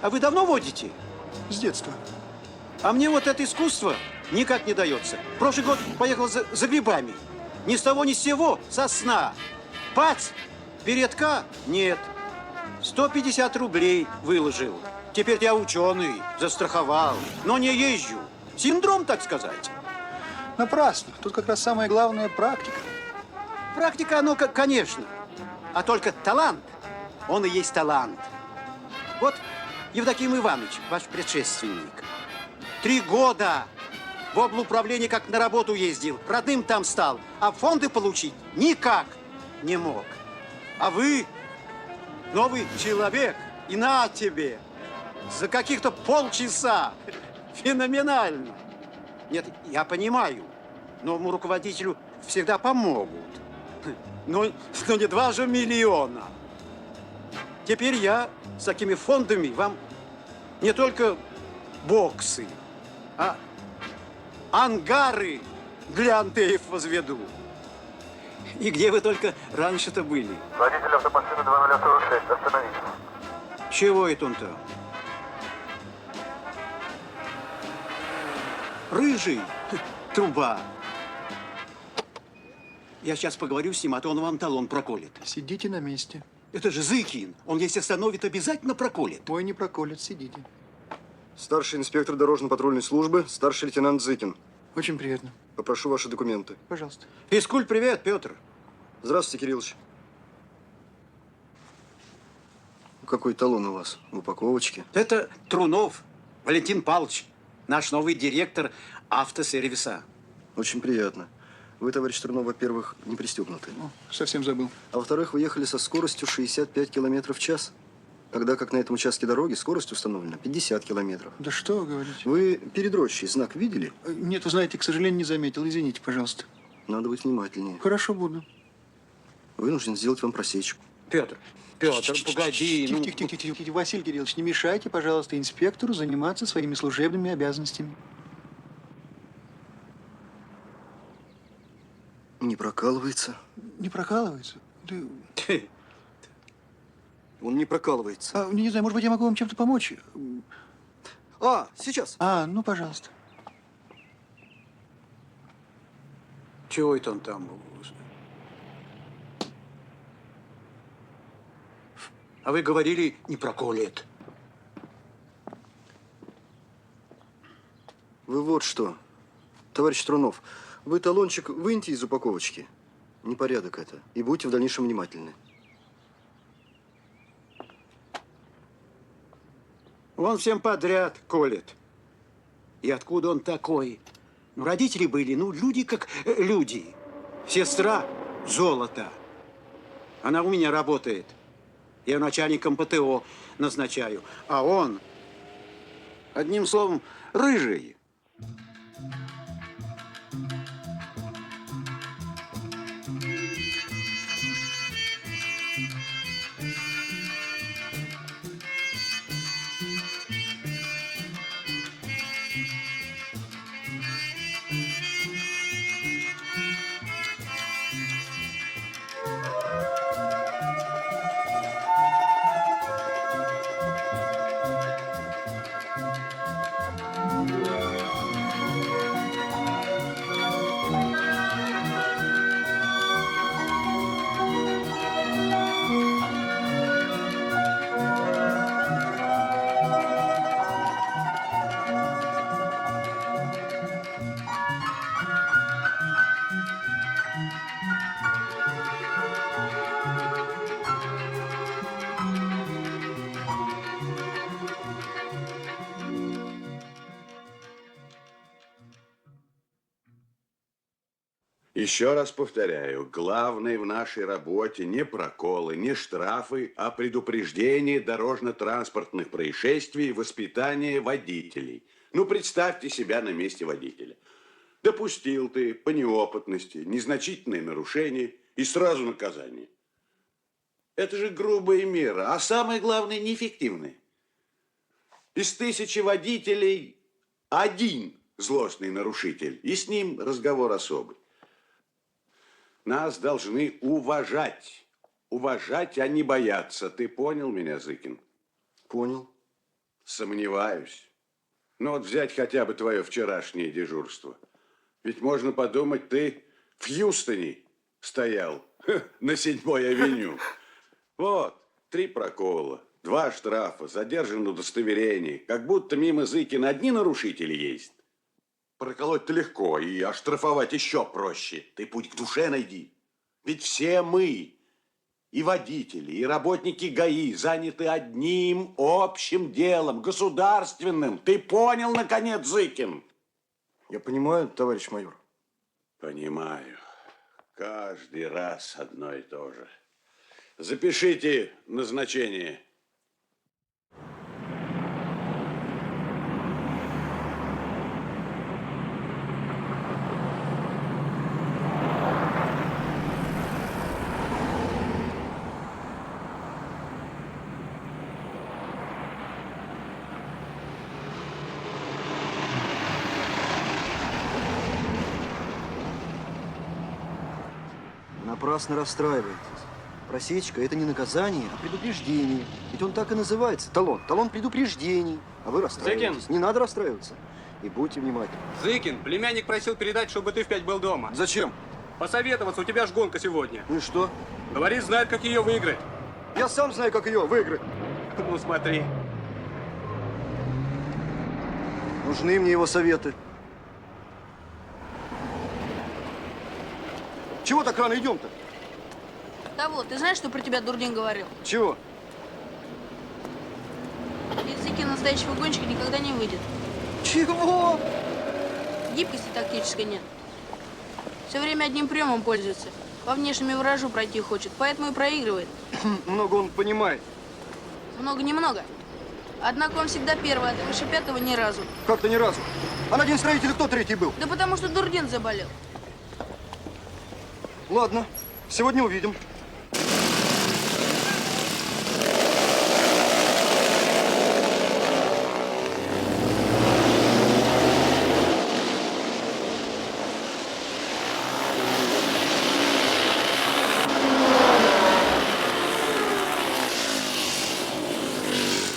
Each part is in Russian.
А вы давно водите? С детства. А мне вот это искусство никак не дается. Прошлый год поехал за грибами. Ни с того, ни с сего, со сна. Бац! Передка? Нет. 150 рублей выложил. Теперь я ученый, застраховал, но не езжу. Синдром, так сказать. Напрасно. Тут как раз самое главное практика. Практика, ну, конечно. А только талант, он и есть талант. Вот Евдоким Иванович, ваш предшественник, 3 года в облуправлении как на работу ездил, родным там стал, а фонды получить никак не мог. А вы новый человек, и на тебе, за каких-то полчаса. Феноменально. Нет, я понимаю, новому руководителю всегда помогут. Но не 2 же миллиона. Теперь я с такими фондами вам не только боксы, а ангары для Антеев возведу. И где вы только раньше-то были? Водитель автомашины 2046, остановитесь. Чего это он там? Рыжий, труба. Я сейчас поговорю с ним, а то он вам талон проколет. Сидите на месте. Это же Зыкин. Он, если остановит, обязательно проколет. Мой не проколет, сидите. Старший инспектор дорожно-патрульной службы, старший лейтенант Зыкин. Очень приятно. Попрошу ваши документы. Пожалуйста. Физкульт, привет, Петр. Здравствуйте, Кириллович. Какой талон у вас в упаковочке? Это Трунов Валентин Павлович, наш новый директор автосервиса. Очень приятно. Вы, товарищ Трунов, во-первых, не пристегнуты. О, совсем забыл. А во-вторых, вы ехали со скоростью 65 километров в час. Тогда как на этом участке дороги скорость установлена 50 километров. Да что вы говорите? Вы перед рощей знак видели? Нет, вы знаете, к сожалению, не заметил. Извините, пожалуйста. Надо быть внимательнее. Хорошо, буду. Вынужден сделать вам просечку. Петр, погоди. Тихо, ну, тихо, тихо, тихо, тихо. Василий Кириллович, не мешайте, пожалуйста, инспектору заниматься своими служебными обязанностями. Не прокалывается. Не прокалывается? Да... Он не прокалывается. не знаю, может быть, я могу вам чем-то помочь? А, сейчас. Ну, пожалуйста. Чего это он там? А вы говорили, не проколет. Вы вот что, товарищ Трунов, вы талончик выньте из упаковочки. Непорядок это. И будьте в дальнейшем внимательны. Он всем подряд колет. И откуда он такой? Ну, родители были, люди как люди. Сестра – золото. Она у меня работает. Я начальником ПТО назначаю. А он, одним словом, рыжий. Еще раз повторяю, главное в нашей работе не проколы, не штрафы, а предупреждение дорожно-транспортных происшествий и воспитание водителей. Ну, представьте себя на месте водителя. Допустил ты по неопытности незначительное нарушение и сразу наказание. Это же грубая мера, а самое главное, неэффективная. Из 1000 водителей 1 злостный нарушитель, и с ним разговор особый. Нас должны уважать. Уважать, а не бояться. Ты понял меня, Зыкин? Понял. Сомневаюсь. Ну вот взять хотя бы твое вчерашнее дежурство. Ведь можно подумать, ты в Хьюстоне стоял на 7-й авеню. Вот, 3 прокола, 2 штрафа, задержано удостоверение. Как будто мимо Зыкина одни нарушители есть. Проколоть-то легко, и оштрафовать еще проще. Ты путь к душе найди. Ведь все мы, и водители, и работники ГАИ, заняты одним общим делом, государственным. Ты понял, наконец, Зыкин? Я понимаю, товарищ майор. Понимаю. Каждый раз одно и то же. Запишите назначение. Напрасно расстраиваетесь. Просечка – это не наказание, а предупреждение. Ведь он так и называется – талон. Талон предупреждений. А вы расстраиваетесь. Зыкин! Не надо расстраиваться. И будьте внимательны. Зыкин, племянник просил передать, чтобы ты в 5 был дома. Зачем? Посоветоваться, у тебя ж гонка сегодня. Ну и что? Говорит, знает, как ее выиграть. Я сам знаю, как ее выиграть. Ну, смотри. Нужны мне его советы. Чего так рано идем-то? Да вот, ты знаешь, что про тебя Дурдин говорил? Чего? Из Зыкина настоящего гонщика никогда не выйдет. Чего? Гибкости тактической нет. Все время одним приемом пользуется. По внешнему виражу пройти хочет, поэтому и проигрывает. Много он понимает. Много-немного. Однако он всегда первый, а ты выше 5-го ни разу. Как-то ни разу. А на день строителя кто третий был? Да потому что Дурдин заболел. Ладно, сегодня увидим.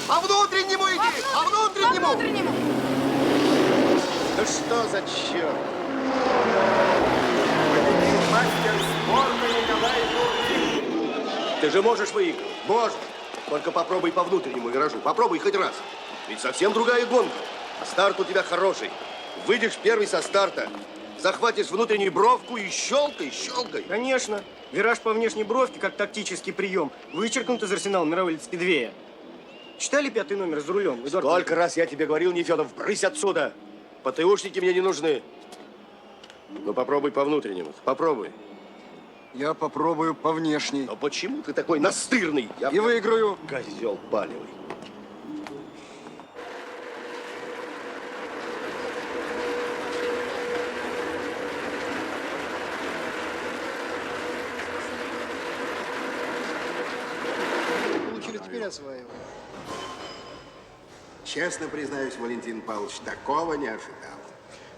По внутреннему иди! По внутреннему! По внутреннему! Ну что за черт? Ты же можешь выиграть. Можешь. Только попробуй по внутреннему виражу. Попробуй хоть раз. Ведь совсем другая гонка. Старт у тебя хороший. Выйдешь первый со старта. Захватишь внутреннюю бровку и щелкай, щелкай. Конечно. Вираж по внешней бровке, как тактический прием, вычеркнут из арсенала мирового спидвея. Читали 5-й номер за рулем, Эдуард? Сколько раз я тебе говорил, Нефедов, брысь отсюда. ПТУшники мне не нужны. Ну, попробуй по внутреннему. Попробуй. Я попробую по внешней. Но почему ты такой настырный? И выиграю. Козел палевый. Получили, теперь осваиваем. Честно признаюсь, Валентин Павлович, такого не ожидал.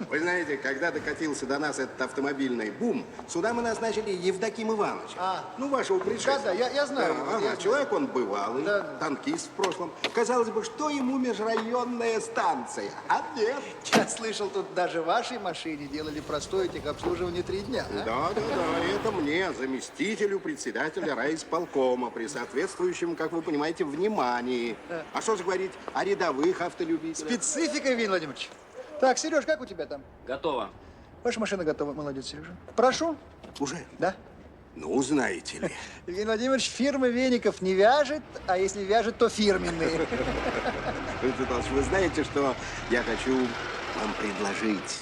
Вы знаете, когда докатился до нас этот автомобильный бум, сюда мы назначили Евдоким Ивановича. Ну, вашего предшественника. Да, я знаю. Да, Я ага, знаю. человек он бывалый, Да. танкист в прошлом. Казалось бы, что ему межрайонная станция? А нет. Я слышал, тут даже вашей машине делали простое техобслуживание 3 дня. а? Да, это мне, заместителю председателя райисполкома, при соответствующем, как вы понимаете, внимании. А что же говорить о рядовых автолюбителях? Специфика, Евгений Владимирович. Так, Сереж, как у тебя там? Готово. Ваша машина готова. Молодец, Сережа. Прошу. Уже? Да. Ну, знаете ли. Евгений Владимирович, фирма веников не вяжет, а если вяжет, то фирменные. Владимир Павлович, вы знаете, что я хочу вам предложить?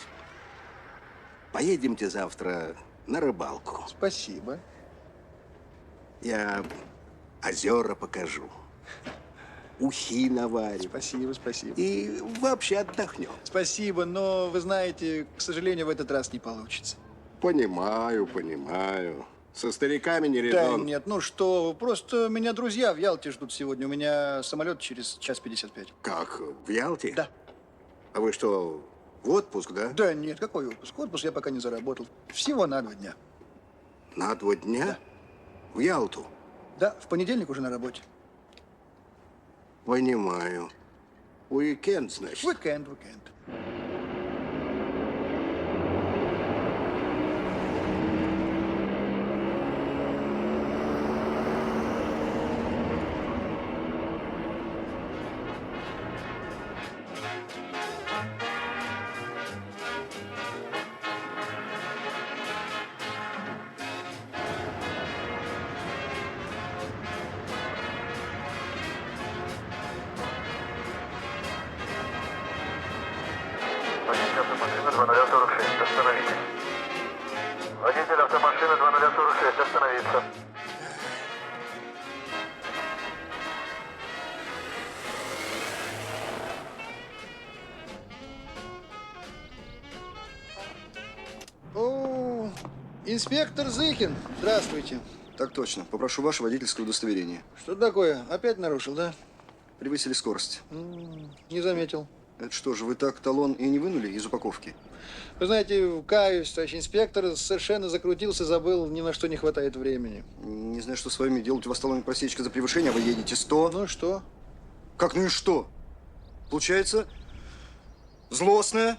Поедемте завтра на рыбалку. Спасибо. Я озера покажу. Ухи наварим. Спасибо, спасибо. И вообще отдохнем. Спасибо, но вы знаете, к сожалению, в этот раз не получится. Понимаю. Со стариками не Да резон. нет, ну что, вы, просто меня друзья в Ялте ждут сегодня. У меня самолет через 1:55. Как, в Ялте? Да. А вы что, в отпуск, да? Да нет, какой отпуск? Отпуск я пока не заработал. Всего на 2 дня. На 2 дня? Да. В Ялту? Да, в понедельник уже на работе. Понимаю. Уикенд, значит. Уикенд. Водитель автомашины 2046, остановитесь. Водитель автомашины 2046, остановиться. О, инспектор Зыкин, здравствуйте. Так точно. Попрошу ваше водительское удостоверение. Что такое? Опять нарушил, да? Превысили скорость. Не заметил. Это что же, вы так талон и не вынули из упаковки? Вы знаете, каюсь, товарищ инспектор, совершенно закрутился, забыл, ни на что не хватает времени. Не знаю, что с вами делать. У вас талон просечка за превышение, а вы едете 100. Ну и что? Как ну и что? Получается, злостное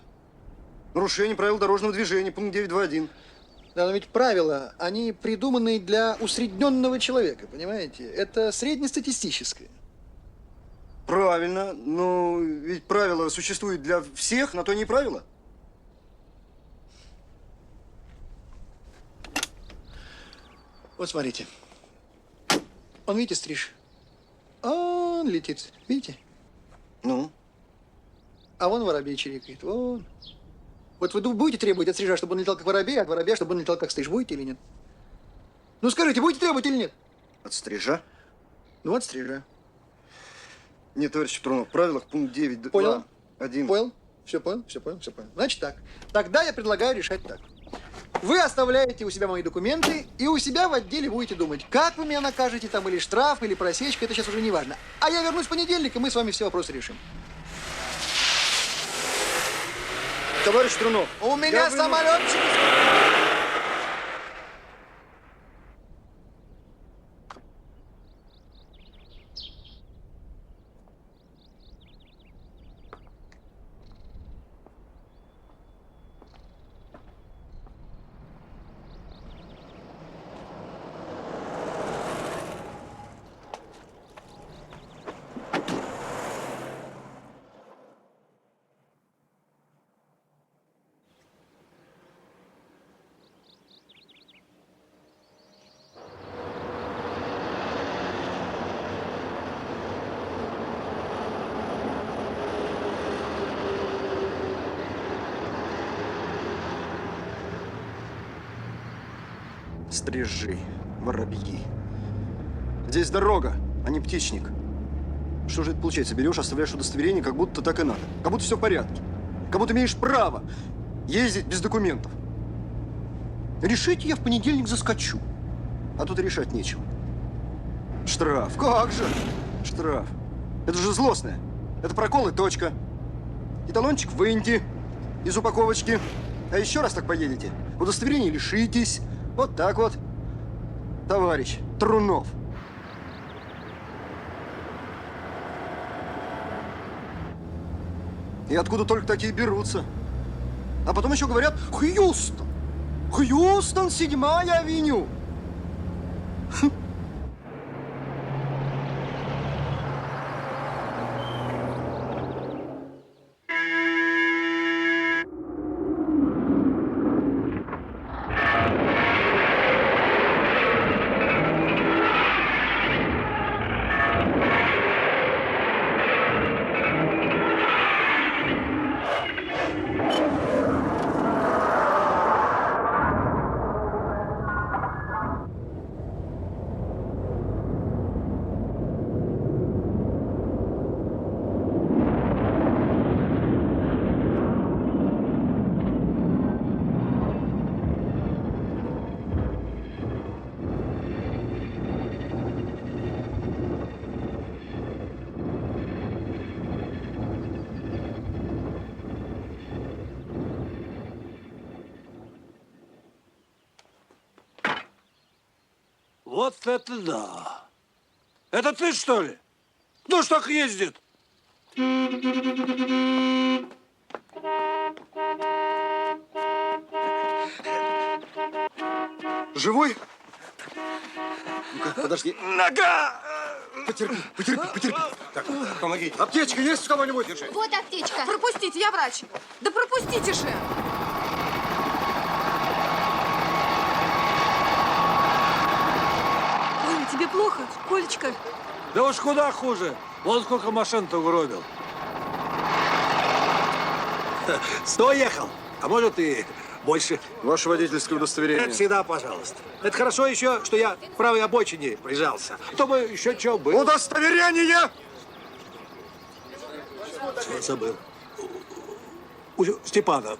нарушение правил дорожного движения, пункт 9.2.1. Да, но ведь правила, они придуманы для усредненного человека, понимаете? Это среднестатистическое. Правильно, но ведь правила существуют для всех, на то не правила. Вот смотрите. Он, видите, стриж? Он летит, видите? Ну? А вон воробей чирикает, вон. Вот вы будете требовать от стрижа, чтобы он летал как воробей, а от воробья, чтобы он летал как стриж, будете или нет? Ну скажите, будете требовать или нет? От стрижа? Ну от стрижа. Нет, товарищ Петрунов, в правилах пункт 9.2.1. Понял? 1. Понял? Все понял? Все понял? Все понял. Значит так. Тогда я предлагаю решать так. Вы оставляете у себя мои документы, и у себя в отделе будете думать, как вы меня накажете, там, или штраф, или просечка, это сейчас уже не важно. А я вернусь в понедельник, и мы с вами все вопросы решим. Товарищ Трунов, У меня самолетчик. Стрижи, воробьи. Здесь дорога, а не птичник. Что же это получается? Берешь, оставляешь удостоверение, как будто так и надо. Как будто все в порядке. Как будто имеешь право ездить без документов. Решите, я в понедельник заскочу. А тут решать нечего. Штраф. Как же? Штраф. Это же злостное. Это прокол и точка. И талончик выньте из упаковочки. А еще раз так поедете, удостоверение лишитесь. Вот так вот, товарищ Трунов. И откуда только такие берутся? А потом еще говорят, Хьюстон, 7-я авеню. Вот это да! Это ты, что ли? Кто ж так ездит? Живой? Ну-ка, подожди. Нога! Потерпи, потерпи, потерпи. Так, помогите. Аптечка есть у кого-нибудь? Держи. Вот аптечка. Пропустите, я врач. Да пропустите же. Коля, тебе плохо? Колечка. Да уж куда хуже. Вон сколько машин-то угробил. Сто ехал. А может и больше. Ваше водительское удостоверение. Это всегда, пожалуйста. Это хорошо еще, что я в правой обочине прижался. А то бы еще что было. Удостоверение! Что забыл? У Степана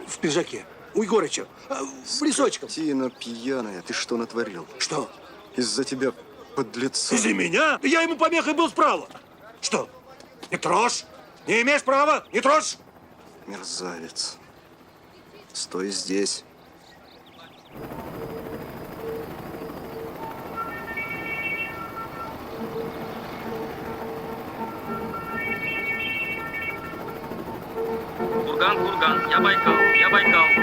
в пиджаке. У Егорыча. В лесочком. Тина пьяная, ты что натворил? Что? Из-за тебя, подлеца. Из-за меня? Я ему помехой был справа. Что? Не трожь? Не имеешь права? Не трожь? Мерзавец. Стой здесь. Курган, я Байкал.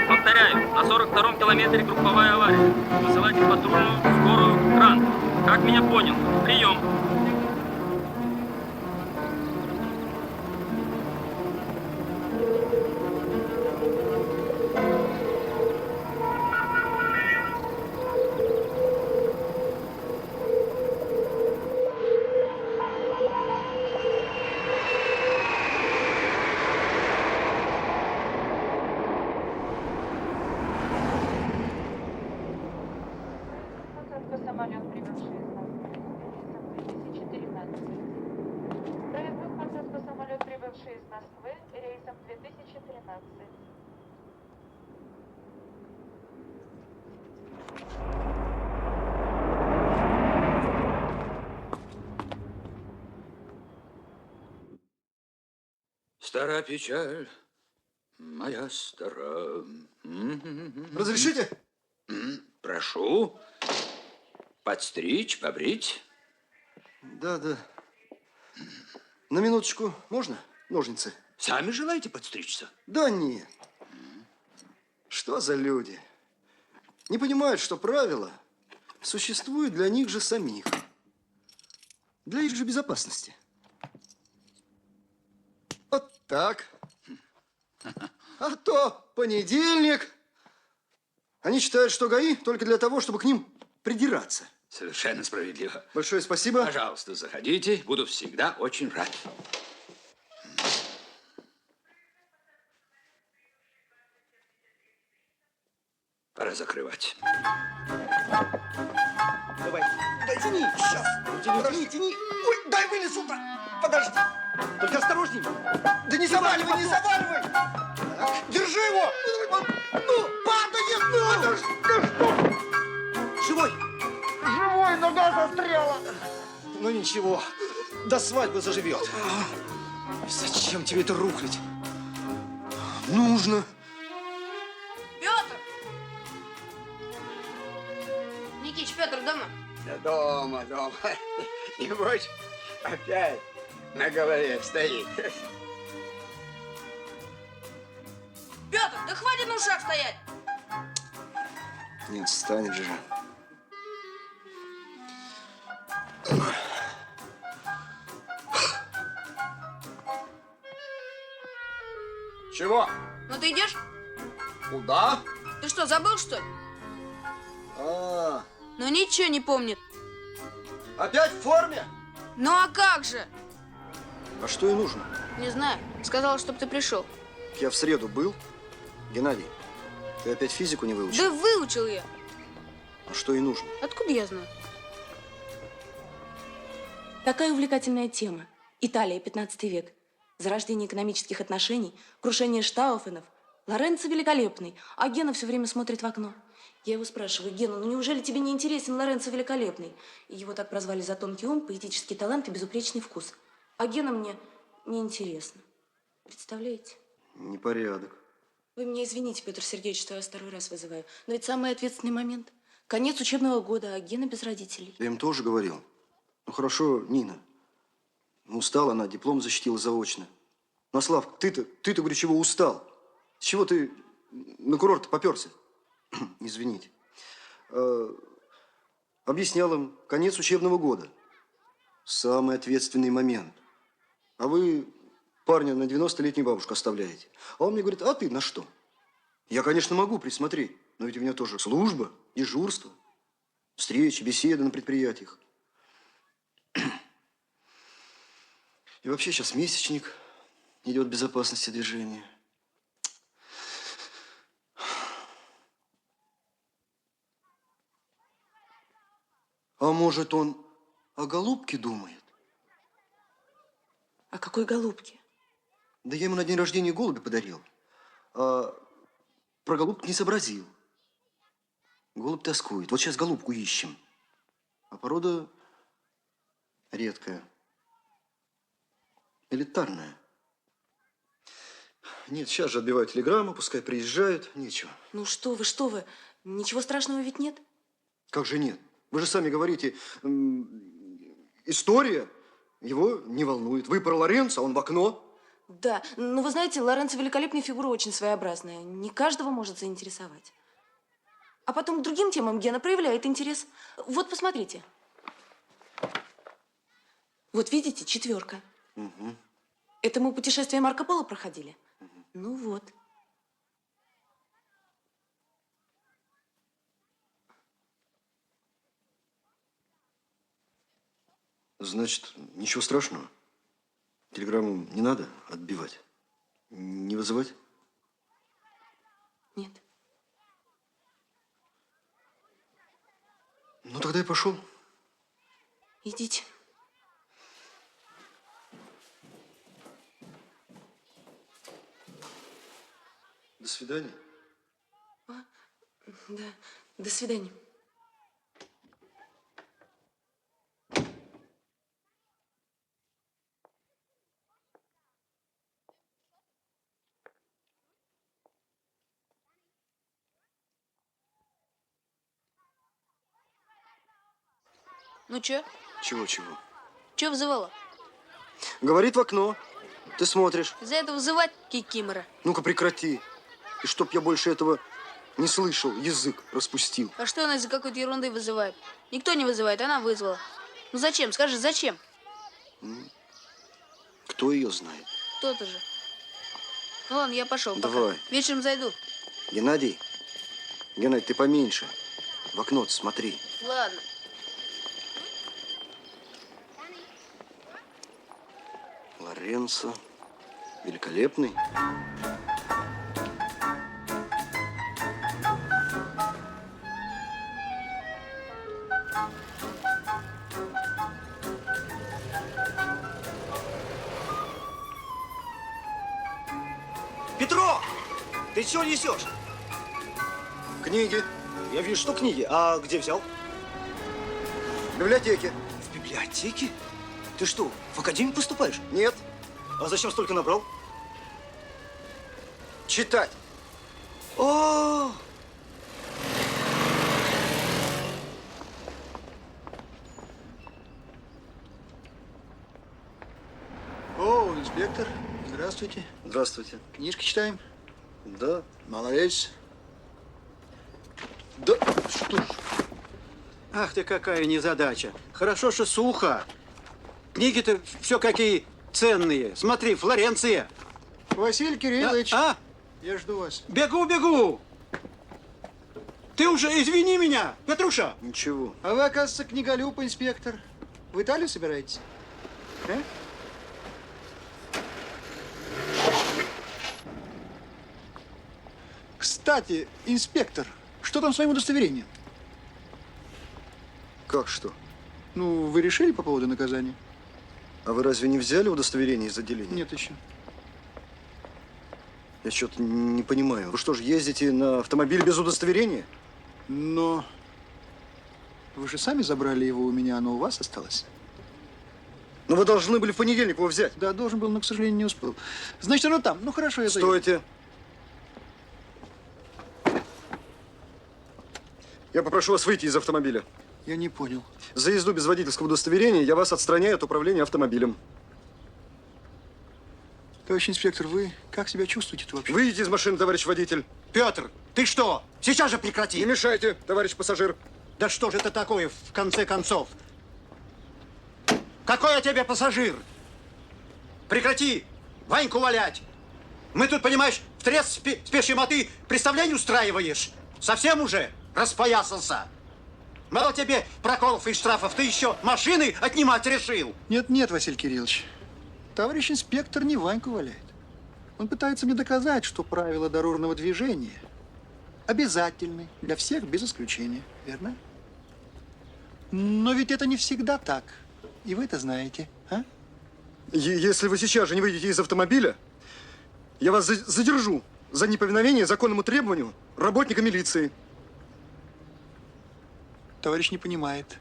Повторяю, на 42-м километре групповая авария. Высылайте патрульную, скорую, кран. Как меня понял? Прием. Самолет, прибывший из Москвы, рейсом 2013. Проездной посадку самолет, прибывший из Москвы, рейсом 2013. Стара печаль, моя стара. Разрешите? Прошу. Подстричь, побрить. Да, да. На минуточку можно? Ножницы. Сами желаете подстричься? Да нет. Что за люди? Не понимают, что правила существуют для них же самих. Для их же безопасности. Вот так. А то понедельник. Они считают, что ГАИ только для того, чтобы к ним придираться. Совершенно справедливо. Большое спасибо. Пожалуйста, заходите. Буду всегда очень рад. Пора закрывать. Давай. Да тяни, сейчас. Тяни. Ой, дай вылезу-то. Подожди. Только осторожней. Да не заваливай, не заваливай. Так, держи его. Ну, падает. Живой. Живой, нога застряла. Ну ничего, до свадьбы заживет. Зачем тебе это рухлить? Нужно. Петр! Никич, Петр дома? Да дома. Небось, опять на голове стоит. Петр, да хватит на ушах стоять! Не отстанет же. Чего? Ну ты идешь? Куда? Ты что, забыл, что ли? Ну ничего не помнит. Опять в форме? Ну а как же? А что и нужно? Не знаю. Сказала, чтобы ты пришел. Я в среду был. Геннадий, ты опять физику не выучил? Да выучил я. А что и нужно? Откуда я знаю? Такая увлекательная тема. Италия, 15 век. Зарождение экономических отношений, крушение Штауфенов. Лоренцо великолепный, а Гена все время смотрит в окно. Я его спрашиваю: Гена, ну неужели тебе не интересен Лоренцо великолепный? И его так прозвали за тонкий ум, поэтический талант и безупречный вкус. А Гена мне не интересно. Представляете? Непорядок. Вы меня извините, Петр Сергеевич, что я вас второй раз вызываю. Но ведь самый ответственный момент. Конец учебного года, а Гена без родителей. Я им тоже говорил. Ну хорошо, Нина. Устала она, диплом защитила заочно. Ну, а Слав, ты-то, говорю, чего устал? С чего ты на курорт попёрся? Извините. Объяснял им, конец учебного года. Самый ответственный момент. А вы парня на 90-летнюю бабушку оставляете. А он мне говорит, а ты на что? Я, конечно, могу присмотреть, но ведь у меня тоже служба, дежурство, встречи, беседы на предприятиях. И вообще сейчас месячник идет безопасности движения. А может, он о голубке думает? О какой голубке? Да я ему на день рождения голубя подарил. А про голубку не сообразил. Голубь тоскует. Вот сейчас голубку ищем. А порода редкая. Элитарная. Нет, сейчас же отбивают телеграмму, пускай приезжают. Нечего. Ну что вы, ничего страшного ведь нет? Как же нет? Вы же сами говорите, история его не волнует. Вы про Лоренцо, а он в окно. Да, но вы знаете, Лоренцо великолепная фигура, очень своеобразная. Не каждого может заинтересовать. А потом к другим темам Гена проявляет интерес. Вот, посмотрите. Вот видите, 4. Угу. Это мы путешествие Марко Поло проходили? Угу. Ну вот. Значит, ничего страшного. Телеграмму не надо отбивать? Не вызывать? Нет. Ну, тогда я пошел. Идите. До свидания. Да, до свидания. Ну чё? Чего? Чё вызывала? Говорит в окно. Ты смотришь. За это вызывать кикимора. Ну-ка прекрати. И чтоб я больше этого не слышал, язык распустил. А что она из-за какой-то ерунды вызывает? Никто не вызывает, она вызвала. Ну зачем? Скажи, зачем? Кто ее знает? Кто-то же. Ну ладно, я пошел. Давай. Пока. Вечером зайду. Геннадий, ты поменьше. В окно смотри. Ладно. Лоренцо. Великолепный. Петро! Ты чего несешь? Книги. Я вижу, что книги. А где взял? В библиотеке. В библиотеке? Ты что, в академию поступаешь? Нет. А зачем столько набрал? Читать. О! О, инспектор, здравствуйте. Здравствуйте. Книжки читаем? Да. Молодец. Да что ж. Ах ты, какая незадача. Хорошо, что сухо. Книги-то все какие ценные. Смотри, Флоренция. Василий Кириллович. Я жду вас. Бегу. Ты уже извини меня, Петруша. Ничего. А вы, оказывается, книголюб, инспектор. В Италию собираетесь? А? Кстати, инспектор, что там с моим удостоверением? Как что? Ну, вы решили по поводу наказания? А вы разве не взяли удостоверение из отделения? Нет еще. Я что-то не понимаю. Вы что же, ездите на автомобиле без удостоверения? Но вы же сами забрали его у меня, оно у вас осталось. Но вы должны были в понедельник его взять. Да, должен был, но, к сожалению, не успел. Значит, оно там. Ну, хорошо, я заеду. Стойте. Я попрошу вас выйти из автомобиля. Я не понял. За езду без водительского удостоверения я вас отстраняю от управления автомобилем. Товарищ инспектор, вы как себя чувствуете-то вообще? Выйдите из машины, товарищ водитель. Петр, ты что? Сейчас же прекрати. Не мешайте, товарищ пассажир. Да что же это такое, в конце концов? Какой я тебе пассажир? Прекрати Ваньку валять. Мы тут, понимаешь, в треск спешим, а ты представление устраиваешь. Совсем уже распоясался. Мало тебе проколов и штрафов, ты еще машины отнимать решил. Нет, Василий Кириллович. Товарищ инспектор не Ваньку валяет. Он пытается мне доказать, что правила дорожного движения обязательны для всех без исключения. Верно? Но ведь это не всегда так. И вы это знаете, а? Если вы сейчас же не выйдете из автомобиля, я вас задержу за неповиновение законному требованию работника милиции. Товарищ не понимает.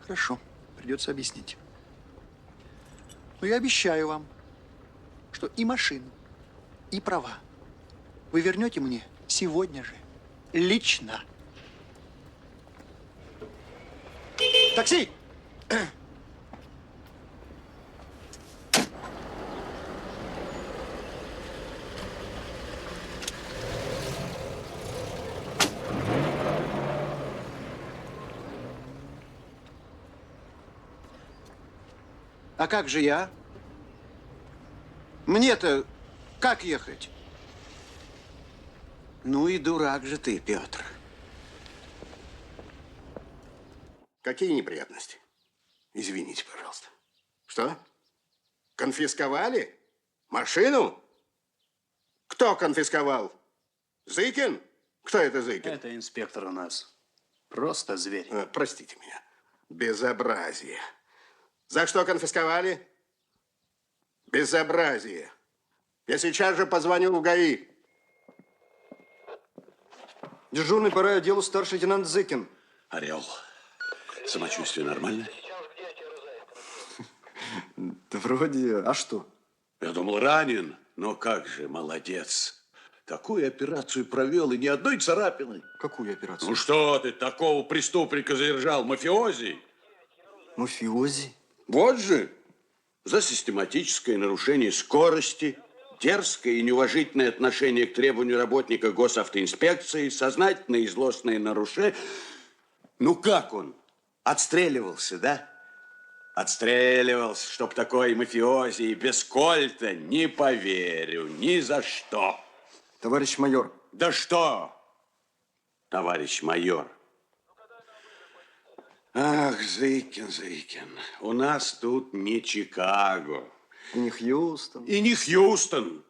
Хорошо, придется объяснить. Но я обещаю вам, что и машину, и права вы вернете мне сегодня же, лично. Такси! А как же я? Мне-то как ехать? Ну и дурак же ты, Петр. Какие неприятности? Извините, пожалуйста. Что? Конфисковали? Машину? Кто конфисковал? Зыкин? Кто это Зыкин? Это инспектор у нас. Просто зверь. Простите меня. Безобразие. За что конфисковали? Безобразие. Я сейчас же позвоню в ГАИ. Дежурный по райотделу старший лейтенант Зыкин. Орел, самочувствие нормальное? Да вроде, а что? Я думал, ранен, но как же, молодец. Такую операцию провел и ни одной царапины. Какую операцию? Ну что ты, такого преступника задержал, мафиози? Мафиози? Вот же, за систематическое нарушение скорости, дерзкое и неуважительное отношение к требованию работника госавтоинспекции, сознательное и злостное нарушение. Ну как он? Отстреливался, да? Отстреливался, чтоб такой мафиози и без кольта, не поверю, ни за что. Товарищ майор. Да что, товарищ майор? Ах, Зыкин, Зыкин, у нас тут не Чикаго. И не Хьюстон. И не Хьюстон.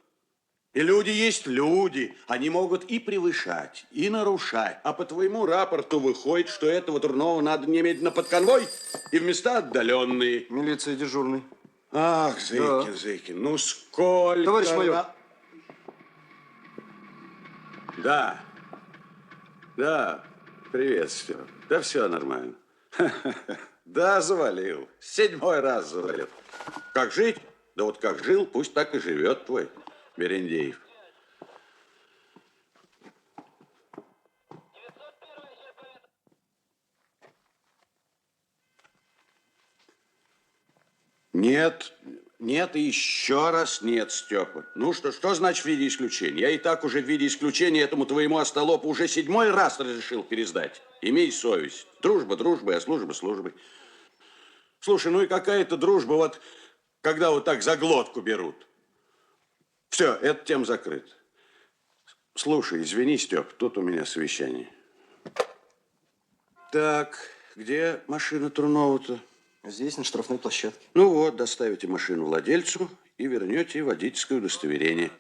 И люди есть люди. Они могут и превышать, и нарушать. А по твоему рапорту выходит, что этого дурного надо немедленно под конвой и в места отдаленные. Милиция дежурный. Ах, Зыкин, Да. Зыкин, ну сколько... Товарищ майор. Да, приветствую. Да все нормально. Да, завалил. 7-й раз завалил. Как жить? Да вот как жил, пусть так и живет твой Берендеев. Нет и еще раз нет, Степа. Ну что значит в виде исключения? Я и так уже в виде исключения этому твоему остолопу уже 7-й раз разрешил пересдать. Имей совесть. Дружба дружбой, а служба службой. Слушай, ну и какая-то дружба, вот когда вот так за глотку берут. Все, эта тема закрыта. Слушай, извини, Степ, тут у меня совещание. Так, где машина Трунова-то? Здесь, на штрафной площадке. Ну вот, доставите машину владельцу и вернете водительское удостоверение.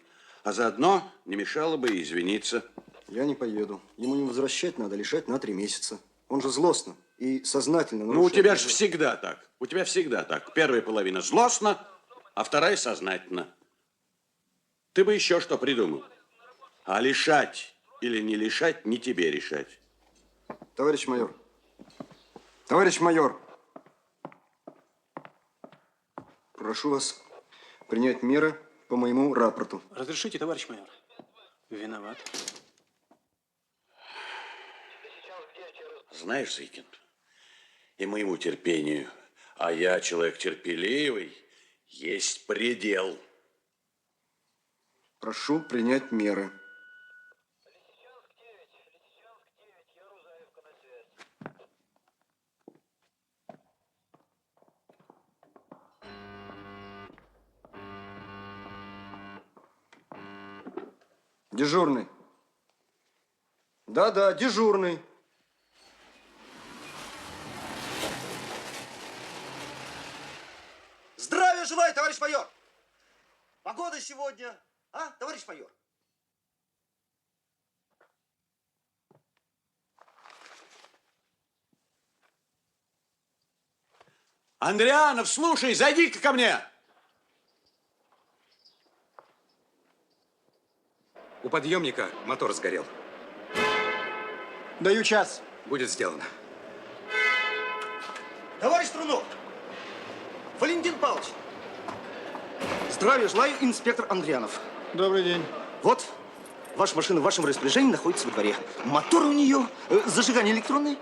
А заодно не мешало бы и извиниться. Я не поеду. Ему не возвращать надо, лишать на 3 месяца. Он же злостно и сознательно нарушает. Ну, у тебя же всегда так. У тебя всегда так. Первая половина злостно, а вторая сознательно. Ты бы еще что придумал. А лишать или не лишать, не тебе решать. Товарищ майор. Товарищ майор. Прошу вас принять меры по моему рапорту. Разрешите, товарищ майор? Виноват. Знаешь, Зыкин, и моему терпению, а я человек терпеливый, есть предел. Прошу принять меры. Дежурный. Да-да, дежурный. Здравия желаю, товарищ майор! Погода сегодня, а, товарищ майор? Андрианов, слушай, зайди-ка ко мне. У подъемника мотор сгорел. Даю час. Будет сделано. Товарищ Трунов! Валентин Павлович! Здравия желаю, инспектор Андрианов. Добрый день. Вот, ваша машина в вашем распоряжении находится во дворе. Мотор у нее, зажигание электронное.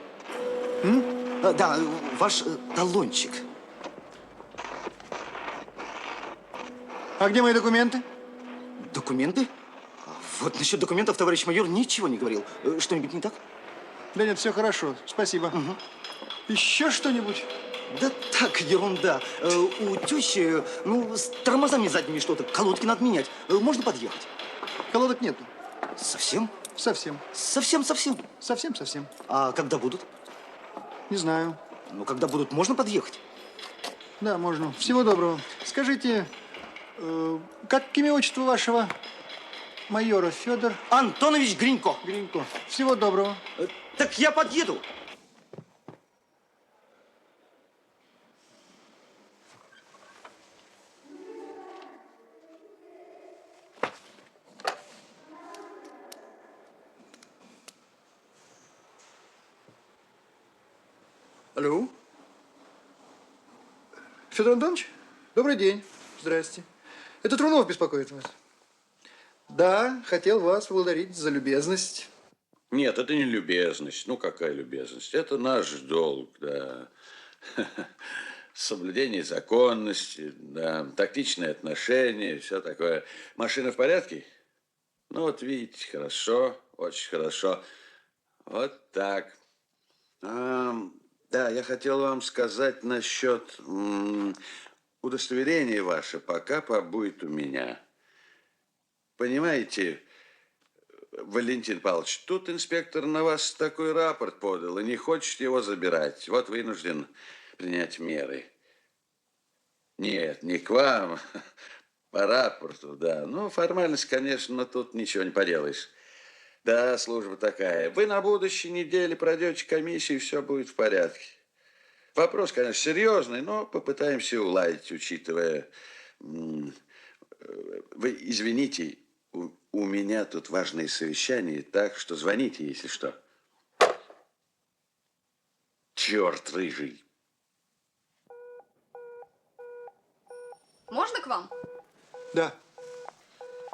Да, ваш талончик. А где мои документы? Документы? Вот насчет документов товарищ майор ничего не говорил. Что-нибудь не так? Да нет, все хорошо. Спасибо. Еще что-нибудь? Да так, ерунда. У тещи, ну, с тормозами задними что-то. Колодки надо менять. Можно подъехать? Колодок нету. Совсем? Совсем. Совсем-совсем? Совсем-совсем. А когда будут? Не знаю. Ну, когда будут, можно подъехать? Да, можно. Всего доброго. Скажите, как имя отчество вашего майора? Федор? Антонович Гринько. Гринько. Всего доброго. Так я подъеду. Алло? Федор Антонович? Добрый день. Здрасте. Это Трунов беспокоит вас. Да, хотел вас поблагодарить за любезность. Нет, это не любезность. Ну, какая любезность? Это наш долг, да. Соблюдение законности, да, тактичные отношения, все такое. Машина в порядке? Ну, вот видите, хорошо, очень хорошо. Вот так. Да, я хотел вам сказать насчет удостоверения ваше пока побудет у меня. Понимаете, Валентин Павлович, тут инспектор на вас такой рапорт подал и не хочет его забирать. Вот вынужден принять меры. Нет, не к вам, по рапорту, да. Ну, формальность, конечно, но тут ничего не поделаешь. Да, служба такая. Вы на будущей неделе пройдете комиссию, и все будет в порядке. Вопрос, конечно, серьезный, но попытаемся уладить, учитывая... Вы извините, у меня тут важные совещания, так что звоните, если что. Черт рыжий. Можно к вам? Да.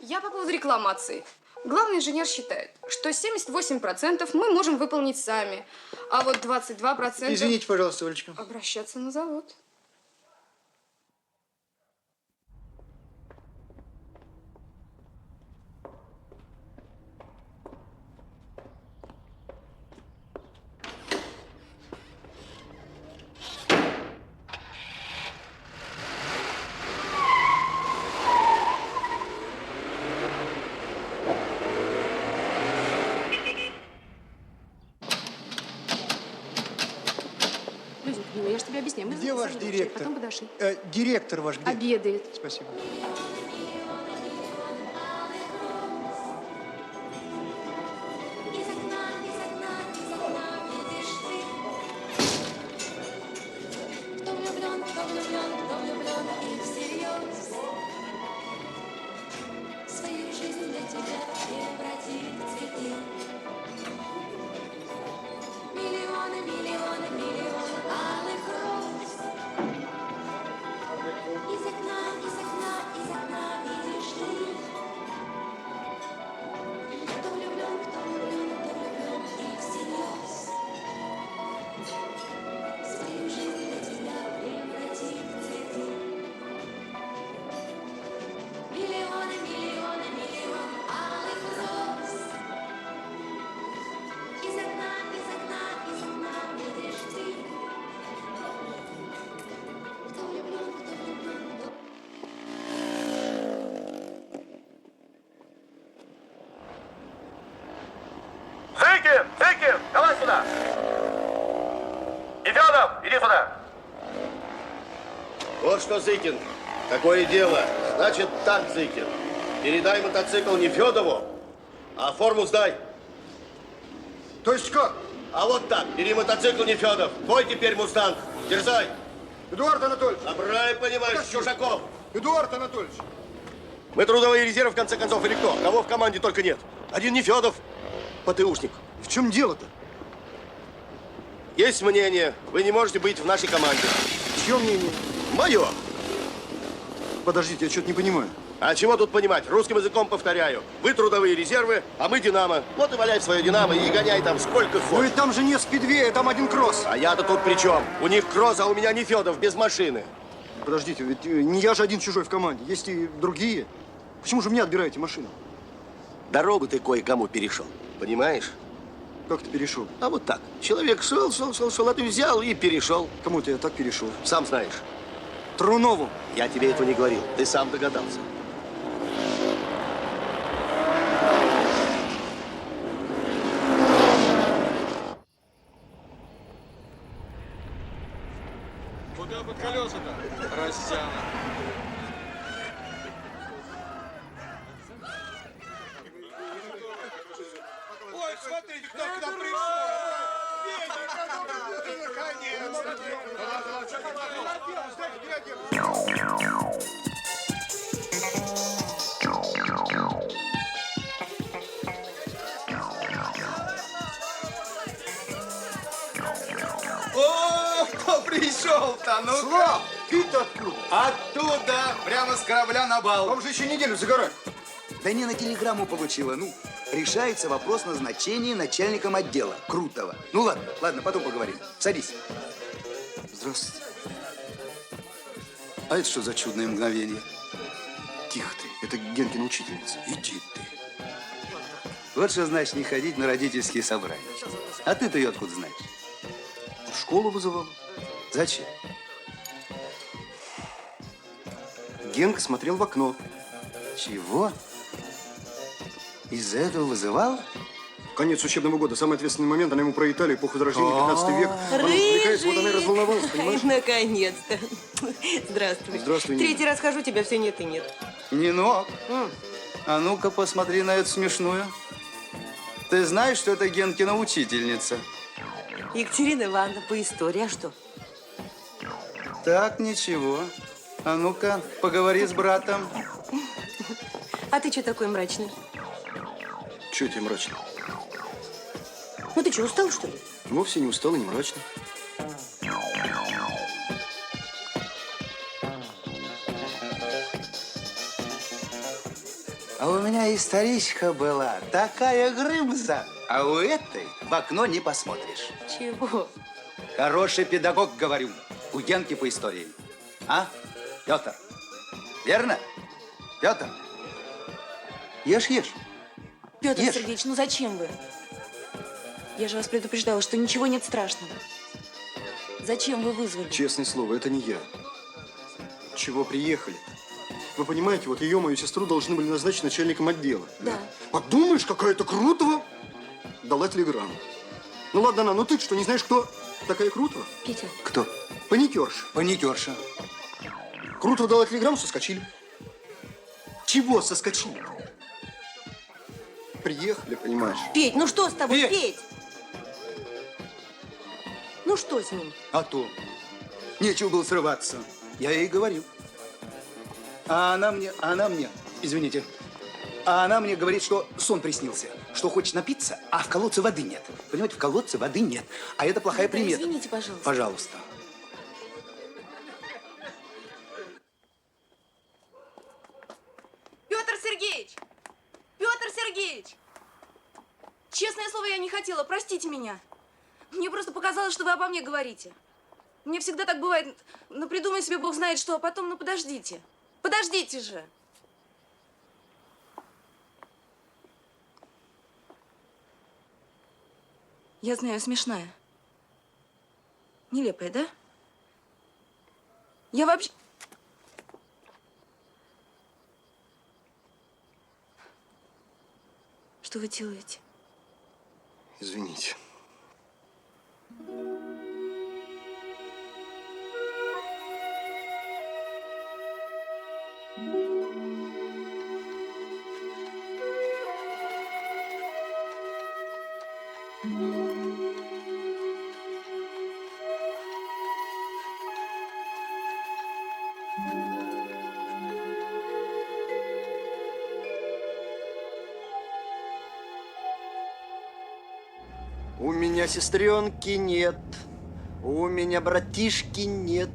Я по поводу рекламации. Главный инженер считает, что 78% мы можем выполнить сами, а вот 22%... Извините, пожалуйста, Олечка. Обращаться на завод. Люзенька, я же тебе объясняю. Мы Где ваш директор? Потом подошли. Директор ваш где? Обедает. Спасибо. Кто влюблен, кто влюблен, кто влюблен и всерьез свою жизнь для тебя превратит в цветы. Миллионы, миллионы, миллионы алых роз. Из окна, из окна, из окна. Зыкин, давай сюда! Нефедов, иди сюда! Вот что, Зыкин, такое дело. Значит так, Зыкин. Передай мотоцикл Нефедову, а форму сдай. То есть как? А вот так, бери мотоцикл Нефедов. Твой теперь мустанг. Дерзай. Эдуард Анатольевич. Набрали, понимаешь, чужаков. Эдуард Анатольевич. Мы трудовые резервы, в конце концов, или кто? Кого в команде только нет. Один Нефедов, ПТУшник. В чем дело-то? Есть мнение, вы не можете быть в нашей команде. Чье мнение? Мое. Подождите, я что-то не понимаю. А чего тут понимать? Русским языком повторяю. Вы трудовые резервы, а мы Динамо. Вот и валяй свое Динамо и гоняй там сколько хочешь. Ну и там же нет спидвея, там один кросс. А я-то тут при чем? У них кросс, а у меня Нефедов без машины. Подождите, ведь не я же один чужой в команде. Есть и другие. Почему же мне отбираете машину? Дорогу ты кое-кому перешел, понимаешь? Как ты перешел? А вот так. Человек шел, а ты взял и перешел. Кому-то я так перешел. Сам знаешь. Трунову. Я тебе этого не говорил. Ты сам догадался. Куда под колеса-то, Растяна? Ой, смотрите, кто к нам пришел! О, кто пришел-то? Ну, Слав, ты-то откуда? оттуда, прямо с корабля на бал. Вам же еще неделю загорать. Да не на телеграмму получила. Ну, решается вопрос назначения начальником отдела. Крутого. Ну ладно, потом поговорим. Садись. Здравствуйте. А это что за чудное мгновение? Тихо ты, это Генкина учительница. Иди ты. Вот что значит не ходить на родительские собрания. А ты-то ее откуда знаешь? В школу вызывал. Зачем? Генка смотрел в окно. Чего? Из-за этого вызывал? Конец учебного года, самый ответственный момент, она ему про Италию, эпоху Возрождения, 15 век. Она увлекается, вот она и разволновалась, понимаешь? Наконец-то. Здравствуй. Здравствуй, Нина. Третий раз хожу, тебя все нет и нет. Нинок, а ну-ка посмотри на эту смешную. Ты знаешь, что это Генкина учительница? Екатерина Ивановна по истории, а что? Так, ничего. А ну-ка, поговори с братом. А ты что такой мрачный? Чего тебе мрачно? Ну ты что, устал, что ли? Вовсе не устал и не мрачно. А у меня историчка была, такая грымза. А у этой в окно не посмотришь. Чего? Хороший педагог, говорю, у Генки по истории. А, Петр? Верно? Петр? Ешь. Петр Ешь. Сергеевич, ну зачем вы? Я же вас предупреждала, что ничего нет страшного. Зачем вы вызвали? Честное слово, это не я. Чего приехали? Вы понимаете, вот ее, мою сестру, должны были назначить начальником отдела. Да. Подумаешь, какая-то Крутова дала телеграмму. Ну ладно, ну ты что, не знаешь, кто такая Крутова? Петя. Кто? Паникерша. Паникерша. Крутова дала телеграмму, соскочили. Чего соскочили? Приехали, понимаешь. Петь, ну что с тобой, Петь! Петь? Ну что с ним? А то. Нечего было срываться. Я ей говорю. А она мне, извините, а она мне говорит, что сон приснился, что хочет напиться, а в колодце воды нет. Понимаете, в колодце воды нет. А это плохая Петя, примета. извините, пожалуйста. Пожалуйста. Петр Сергеевич! Петр Сергеевич! Честное слово, я не хотела, простите меня. Мне просто показалось, что вы обо мне говорите. Мне всегда так бывает. Ну, придумай себе, Бог знает что, а потом, ну, подождите. Подождите же. Я знаю, смешная. Нелепая, да? Я вообще... Что вы делаете? Извините. У меня сестренки нет, у меня братишки нет.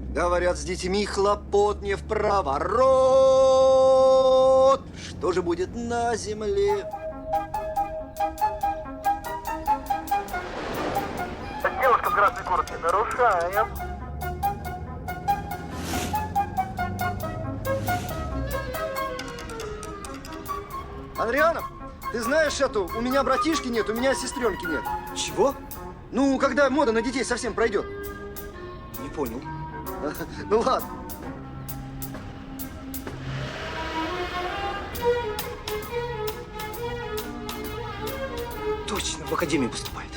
Говорят, с детьми хлопот не в проворот. Что же будет на земле? Девушка в красной куртке, нарушаем. Андрианов, ты знаешь эту? У меня братишки нет, у меня сестренки нет. Чего? Ну, когда мода на детей совсем пройдет. Не понял. Ну ладно. Точно, в академию поступает.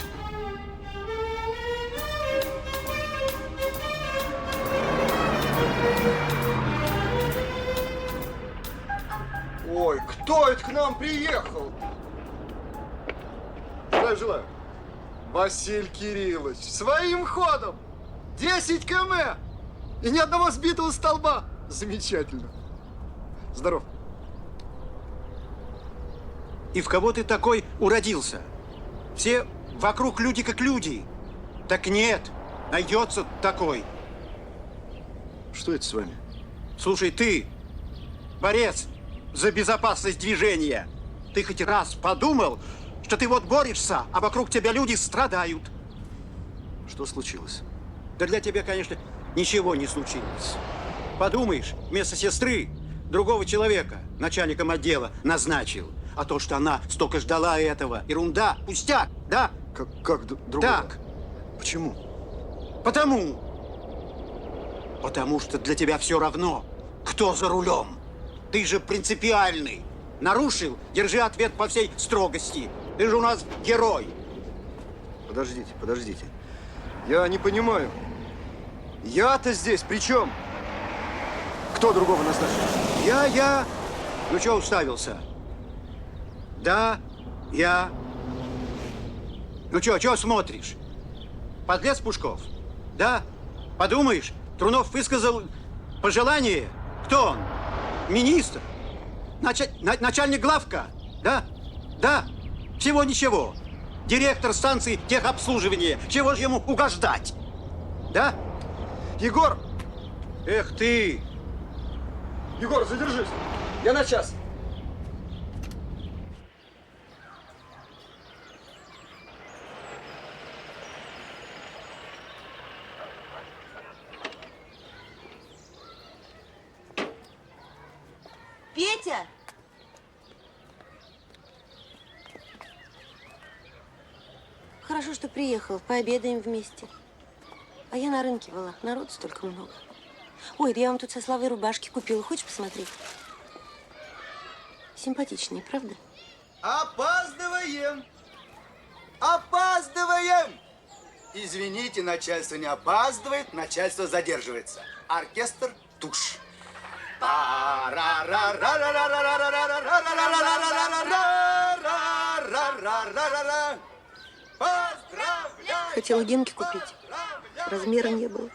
Ой, кто это к нам приехал? Желаю, желаю. Василий Кириллович, своим ходом! 10 км! И ни одного сбитого столба! Замечательно. Здоров. И в кого ты такой уродился? Все вокруг люди как люди. Так нет, найдется такой. Что это с вами? Слушай, ты, борец за безопасность движения, ты хоть раз подумал, что ты вот борешься, а вокруг тебя люди страдают? Что случилось? Да для тебя, конечно, ничего не случилось. Подумаешь, вместо сестры другого человека начальником отдела назначил. А то, что она столько ждала этого, ерунда, пустяк, да? Как другого? Так. Почему? Потому что для тебя все равно, кто за рулем. Ты же принципиальный. Нарушил, держи ответ по всей строгости. Ты же у нас герой. Подождите, подождите. Я не понимаю. Я-то здесь при чем? Кто другого назначил? Я. Ну что уставился? Да, я. Ну что смотришь? Подлец Пушков? Да? Подумаешь, Трунов высказал пожелание. Кто он? Министр? Начальник главка? Да? Да? Всего ничего. Директор станции техобслуживания. Чего же ему угождать? Да? Егор! Эх ты! Егор, задержись! Я на час. Петя! Хорошо, что приехал. Пообедаем вместе. А я на рынке была. Народу столько много. Ой, да я вам тут со Славой рубашки купила. Хочешь посмотреть? Симпатичные, правда? Опаздываем! Опаздываем! Извините, начальство не опаздывает, начальство задерживается. Оркестр тушь. Хотела Генке купить. Размера не было.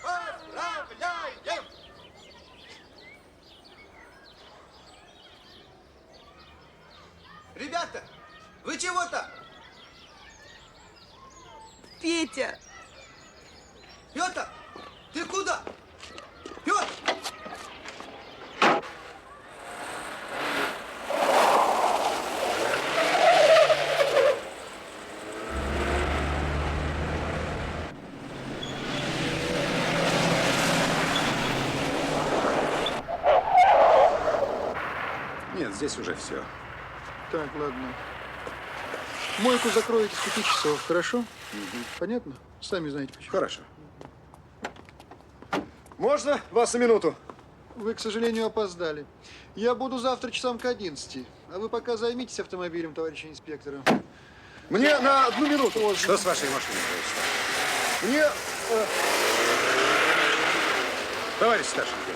Ребята, вы чего-то? Петя! Петр, ты куда? Петр! Нет, здесь уже все. Так, ладно. Мойку закроете с 5 часов, хорошо? Понятно? Сами знаете почему. Хорошо. Можно вас на минуту? Вы, к сожалению, опоздали. Я буду завтра часам к 11. А вы пока займитесь автомобилем, товарища инспектора. Мне на 1 минуту. Что с вашей машиной происходит? Мне... Товарищ старшенький.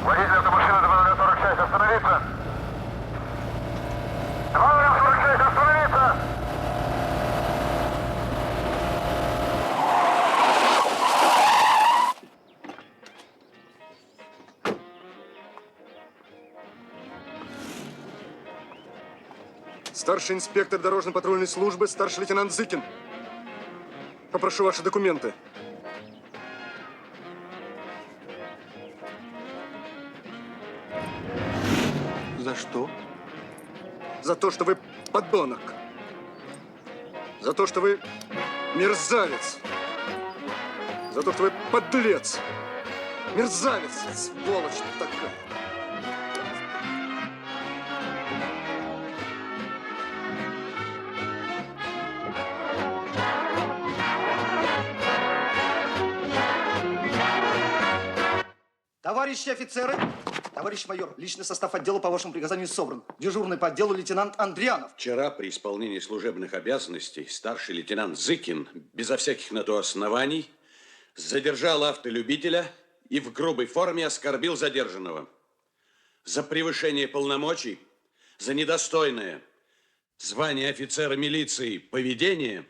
Водитель автомашины 2046, остановиться! 2046, остановиться! Старший инспектор дорожно-патрульной службы, старший лейтенант Зыкин. Попрошу ваши документы. За что? За то, что вы подонок. За то, что вы мерзавец. За то, что вы подлец. Мерзавец, сволочь такая. Товарищи офицеры, товарищ майор, личный состав отдела по вашему приказанию собран. Дежурный по отделу лейтенант Андрианов. Вчера при исполнении служебных обязанностей старший лейтенант Зыкин безо всяких на то оснований задержал автолюбителя и в грубой форме оскорбил задержанного. За превышение полномочий, за недостойное звание офицера милиции поведение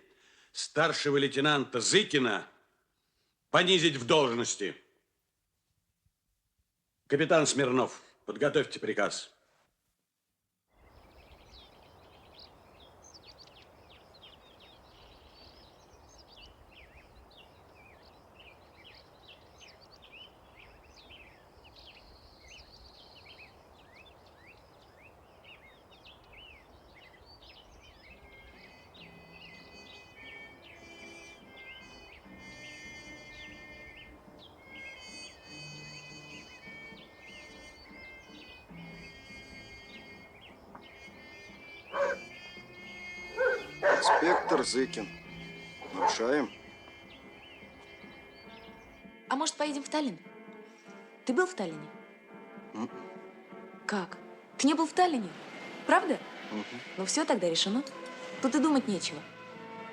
старшего лейтенанта Зыкина понизить в должности. Капитан Смирнов, подготовьте приказ. Инспектор Зыкин. Нарушаем. А может, поедем в Таллин? Ты был в Таллине? Как? Ты не был в Таллине? Правда? Ну все, тогда решено. Тут и думать нечего.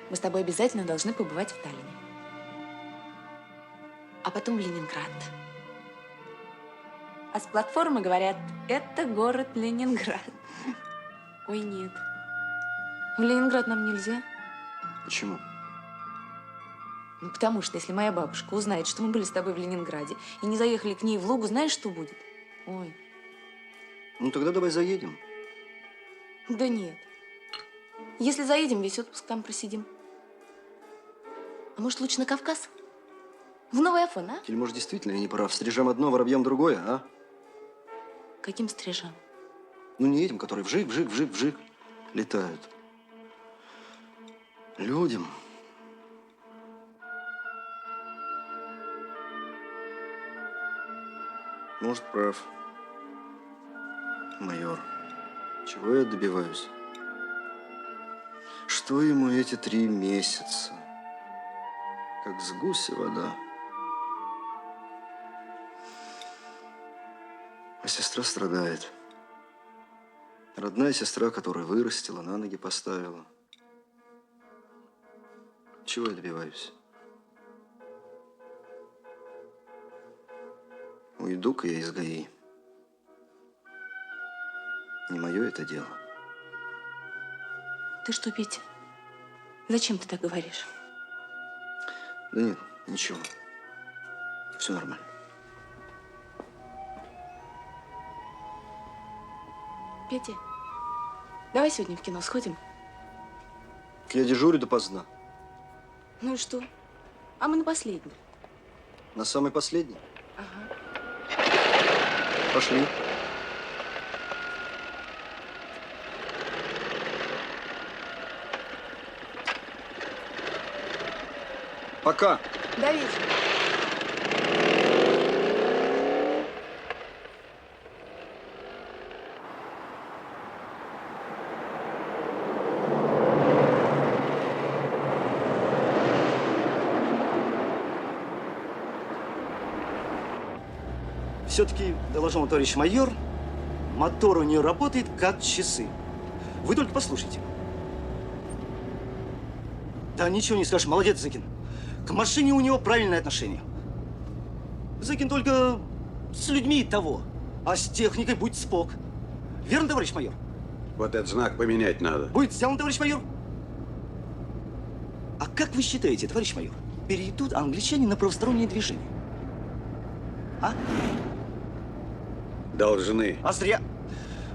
Мы с тобой обязательно должны побывать в Таллине. А потом в Ленинград. А с платформы говорят, это город Ленинград. Ой, нет. В Ленинград нам нельзя. Почему? Ну, потому что, если моя бабушка узнает, что мы были с тобой в Ленинграде и не заехали к ней в Лугу, знаешь, что будет? Ой. Ну, тогда давай заедем. Да нет. Если заедем, весь отпуск там просидим. А может, лучше на Кавказ? В Новый Афон, а? Или, может, действительно я не прав? Стрижем одно, воробьем другое, а? Каким стрижам? Ну, не этим, которые вжик летают. Людям. Может, прав. Майор, чего я добиваюсь? Что ему эти 3 месяца? Как с гуся вода. А сестра страдает. Родная сестра, которую вырастила, на ноги поставила. Чего я добиваюсь? Уйду-ка я из ГАИ. Не мое это дело. Ты что, Петя? Зачем ты так говоришь? Да нет, ничего. Все нормально. Петя, давай сегодня в кино сходим. Я дежурю допоздна. Ну и что? А мы на последний. На самый последний? Ага. Пошли. Пока. До вечера. Все-таки, доложу вам, товарищ майор, мотор у нее работает как часы. Вы только послушайте. Да ничего не скажешь, молодец, Зыкин. К машине у него правильное отношение. Зыкин только с людьми того, а с техникой будет спок. Верно, товарищ майор? Вот этот знак поменять надо. Будет сделан, товарищ майор. А как вы считаете, товарищ майор, перейдут англичане на правостороннее движение? А? Должны. А зря.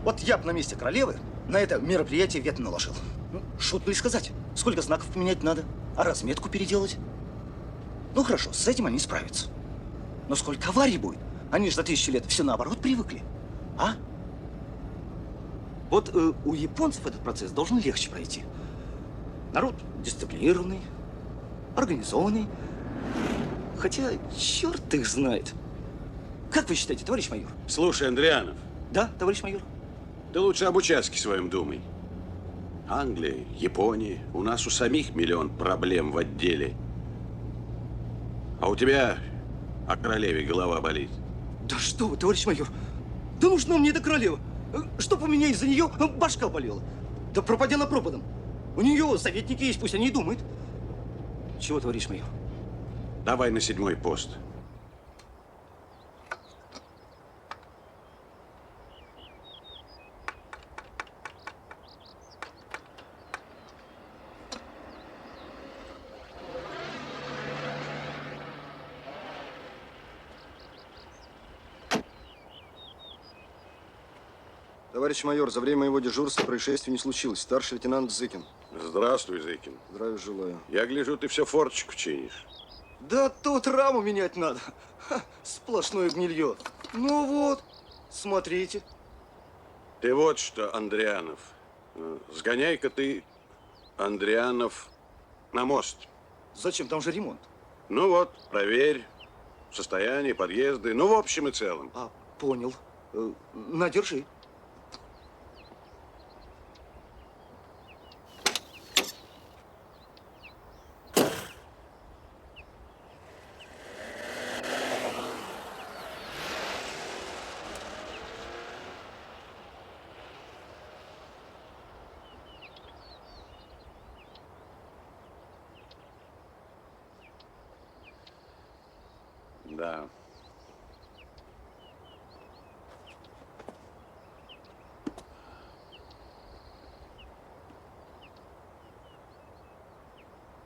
Вот я бы на месте королевы на это мероприятие вето наложил. Ну, шутку ли сказать? Сколько знаков поменять надо? А разметку переделать? Ну хорошо, с этим они справятся. Но сколько аварий будет? Они же за 1000 лет все наоборот привыкли. А? Вот у японцев этот процесс должен легче пройти. Народ дисциплинированный, организованный. Хотя черт их знает. Как вы считаете, товарищ майор? Слушай, Андрианов. Да, товарищ майор? Ты лучше об участке своем думай. Англия, Япония. У нас у самих миллион проблем в отделе. А у тебя о королеве голова болит. Да что вы, товарищ майор? Да нужна мне эта королева. Чтоб у меня из-за нее башка болела. Да пропадя на пропадом. У нее советники есть, пусть они и думают. Чего, товарищ майор? Давай на 7-й пост. Товарищ майор, за время моего дежурства происшествий не случилось. Старший лейтенант Зыкин. Здравствуй, Зыкин. Здравия желаю. Я гляжу, ты все форточку чинишь. Да тут раму менять надо. Ха, сплошное гнилье. Ну вот, смотрите. Ты вот что, Андрианов. Сгоняй-ка ты, Андрианов, на мост. Зачем? Там же ремонт. Ну вот, проверь состояние, подъезды. Ну, в общем и целом. А, понял. На, держи. Да.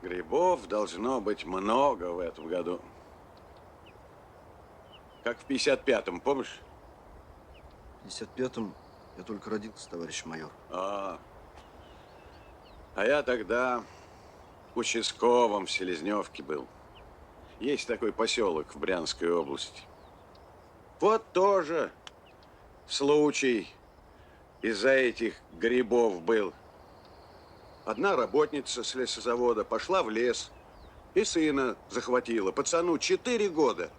Грибов должно быть много в этом году. Как в 55-м, помнишь? В 55-м я только родился, товарищ майор. А я тогда участковым в Селезневке был. Есть такой поселок в Брянской области. Вот тоже случай из-за этих грибов был. Одна работница с лесозавода пошла в лес и сына захватила. Пацану 4 года.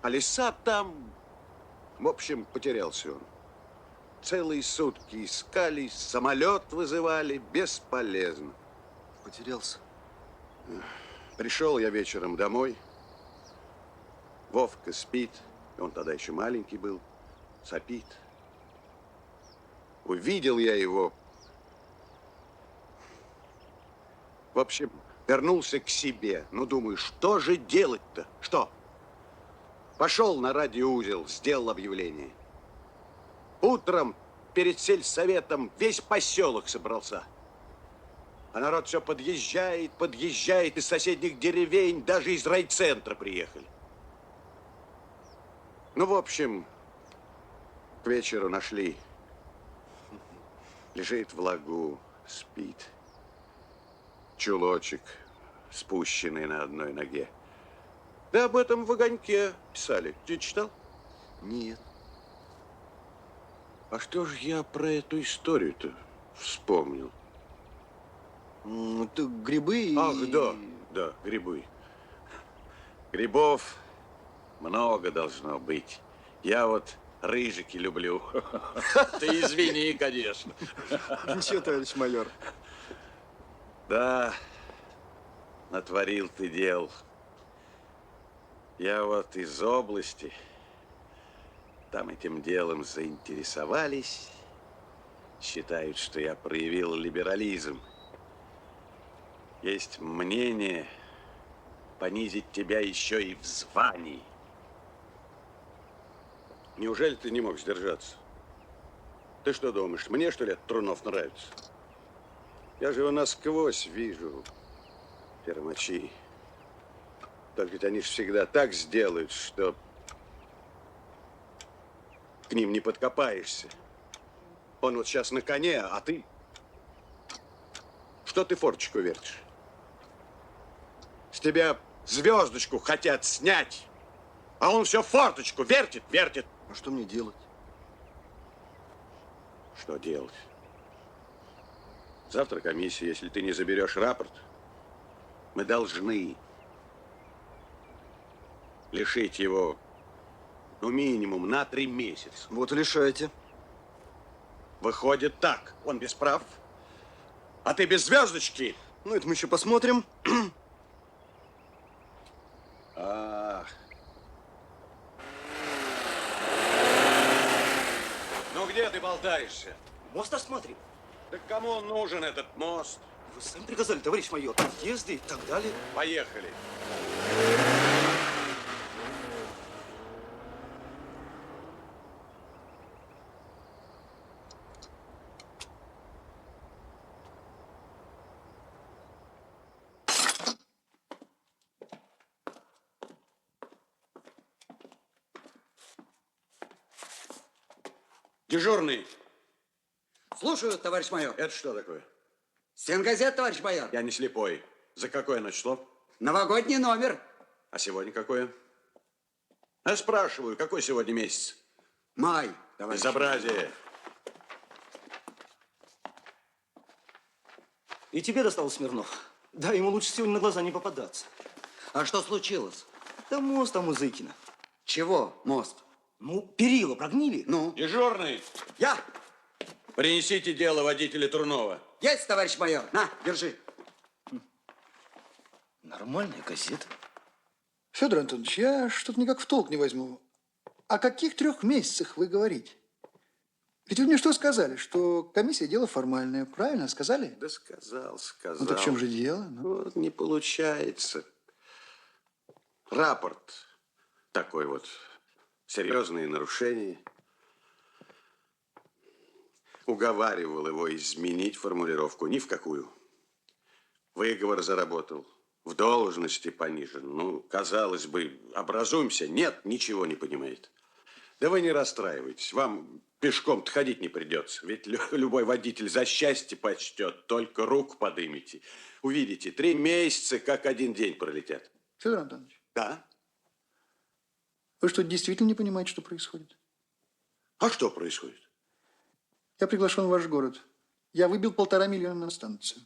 А леса там, в общем, потерялся он. Целые сутки искали, самолет вызывали, бесполезно. Потерялся? Пришел я вечером домой. Вовка спит. Он тогда еще маленький был. Сопит. Увидел я его. В общем, вернулся к себе. Ну, думаю, что же делать-то? Что? Пошел на радиоузел, сделал объявление. Утром перед сельсоветом весь поселок собрался. А народ все подъезжает, подъезжает из соседних деревень, даже из райцентра приехали. Ну, в общем, к вечеру нашли. Лежит в лагу, спит. Чулочек, спущенный на одной ноге. Да об этом в огоньке писали. Ты читал? Нет. А что же я про эту историю-то вспомнил? Это грибы и... Ах, да, грибы. Грибов много должно быть. Я вот рыжики люблю. Ты извини, конечно. Ничего, товарищ майор. Да, натворил ты дел. Я вот из области. Там этим делом заинтересовались. Считают, что я проявил либерализм. Есть мнение понизить тебя еще и в звании. Неужели ты не мог сдержаться? Ты что думаешь, мне, что ли, этот Трунов нравится? Я же его насквозь вижу, первачи. Только ведь они же всегда так сделают, что к ним не подкопаешься. Он вот сейчас на коне, а ты... Что ты форточку вертишь? С тебя звездочку хотят снять, а он все форточку вертит, вертит. А что мне делать? Что делать? Завтра комиссия, если ты не заберешь рапорт, мы должны лишить его, ну, минимум на 3 месяца. Вот и лишайте. Выходит так, он без прав, а ты без звездочки. Ну, это мы еще посмотрим. Ах. Ну, где ты болтаешься? Мост осмотрим. Да кому он нужен, этот мост? Вы сами приказали, товарищ майор, отъезды и так далее. Поехали. Дежурный. Слушаю, товарищ майор. Это что такое? Стенгазет, товарищ майор. Я не слепой. За какое оно число? Новогодний номер. А сегодня какое? Я спрашиваю, какой сегодня месяц? Май, товарищ. Безобразие. И тебе досталось, Смирнов. Да, ему лучше сегодня на глаза не попадаться. А что случилось? Да мост там у Зыкина. Чего мост? Ну, перила прогнили. Ну? Дежурный. Я. Принесите дело водителя Трунова. Есть, товарищ майор. На, держи. Нормальная газета. Федор Антонович, я что-то никак в толк не возьму. О каких 3 месяцах вы говорите? Ведь вы мне что сказали? Что комиссия дело формальное. Правильно сказали? Да сказал. Ну так в чем же дело? Ну? Вот не получается. Рапорт такой вот. Серьезные нарушения. Уговаривал его изменить формулировку. Ни в какую. Выговор заработал. В должности понижен. Ну, казалось бы, образуемся. Нет, ничего не понимает. Да вы не расстраивайтесь. Вам пешком-то ходить не придется. Ведь любой водитель за счастье почтет. Только руку подымите. Увидите, 3 месяца, как 1 день пролетят. Федор Антонович. Да. Вы что, действительно не понимаете, что происходит? А что происходит? Я приглашен в ваш город. Я выбил 1,5 миллиона на станцию.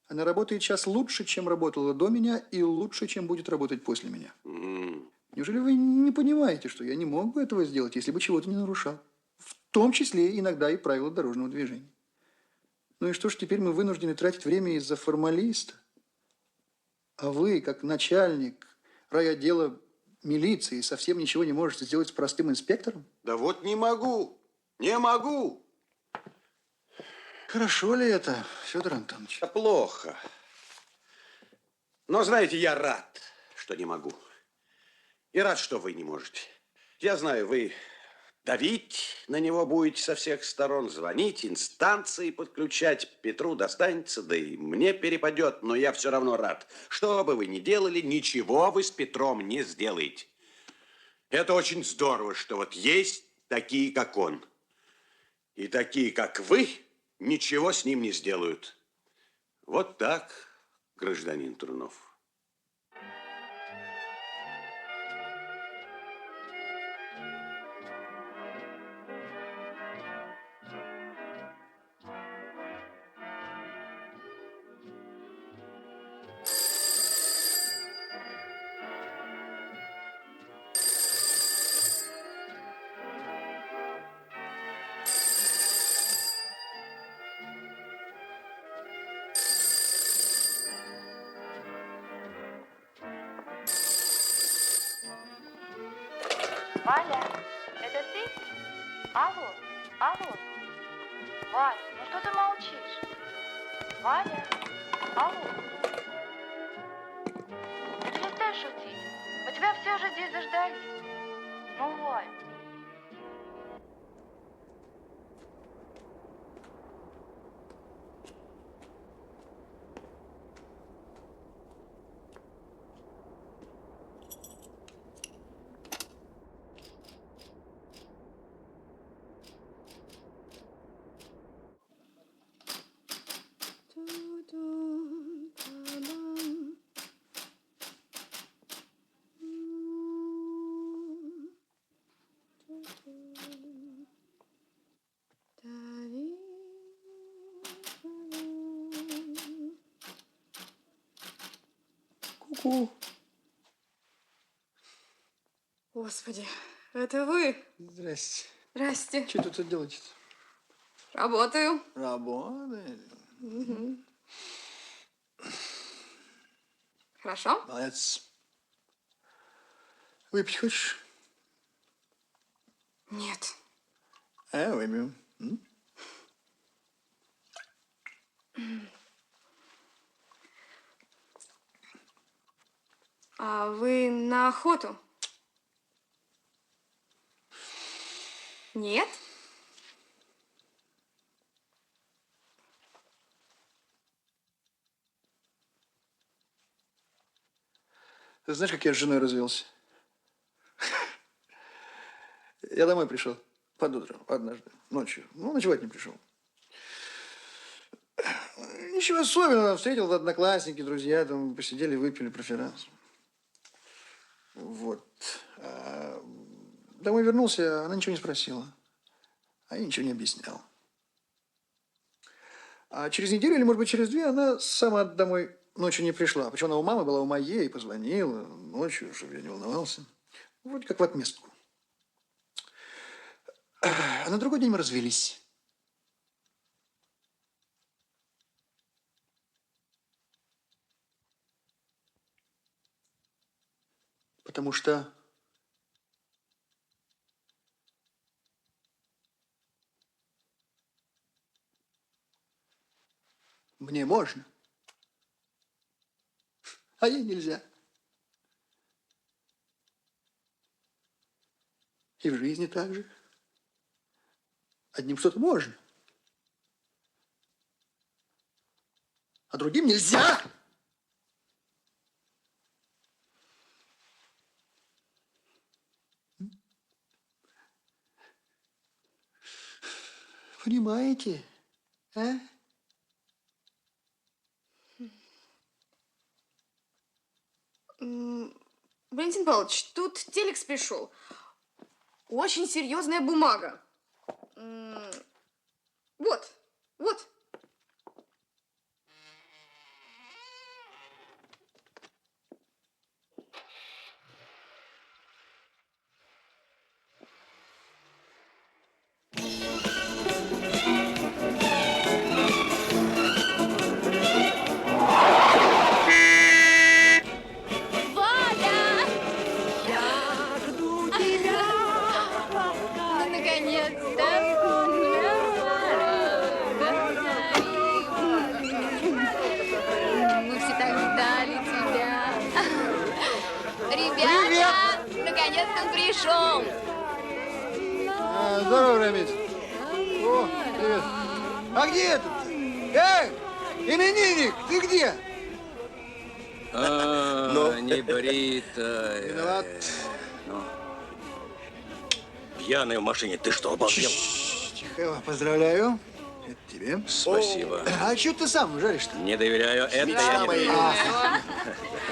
Она работает сейчас лучше, чем работала до меня, и лучше, чем будет работать после меня. Неужели вы не понимаете, что я не мог бы этого сделать, если бы чего-то не нарушал? В том числе иногда и правила дорожного движения. Ну и что ж, теперь мы вынуждены тратить время из-за формалиста? А вы, как начальник райотдела милиции, совсем ничего не можете сделать с простым инспектором? Да вот не могу. Не могу. Хорошо ли это, Федор Антонович? Да плохо. Но, знаете, я рад, что не могу. И рад, что вы не можете. Я знаю, вы давить на него будете со всех сторон, звонить, инстанции подключать. Петру достанется, да и мне перепадет, но я все равно рад. Что бы вы ни делали, ничего вы с Петром не сделаете. Это очень здорово, что вот есть такие, как он. И такие, как вы, ничего с ним не сделают. Вот так, гражданин Трунов. Валя, это ты? Алло, алло. Валя, ну что ты молчишь? Валя, алло. Перестань шутить. Мы тебя все уже здесь заждались. Ну, Валь. Ку-ку. Господи, это вы? Здрасте. Здрасте. Что тут делаете? Работаю. Работаете? Угу. Хорошо? Молодец. Выпить хочешь? Нет. Выпью. А вы на охоту? Нет? Ты знаешь, как я с женой развелся? Я домой пришел под утро, однажды, ночью. Ну, ночевать не пришел. Ничего особенного. Встретил одноклассники, друзья, там посидели, выпили преферанс. Вот. Домой вернулся, она ничего не спросила. А я ничего не объяснял. А через неделю или, может быть, через две она сама домой ночью не пришла. Причем она у мамы была, у моей, позвонила ночью, чтобы я не волновался. Вроде как в отместку. А на другой день мы развелись. Потому что мне можно, а ей нельзя. И в жизни так же. Одним что-то можно, а другим нельзя. Понимаете, а? Валентин Павлович, тут телекс пришел. Очень серьезная бумага. Вот, вот. Пришел. Здорово, Рамис. О, привет. А где этот? Именинник, ты где? Не бритая. Виноват. Пьяный в машине. Ты что, обалдел? Тихо, поздравляю. Это тебе. Спасибо. А что ты сам жаришь-то? Не доверяю. Это я не доверяю.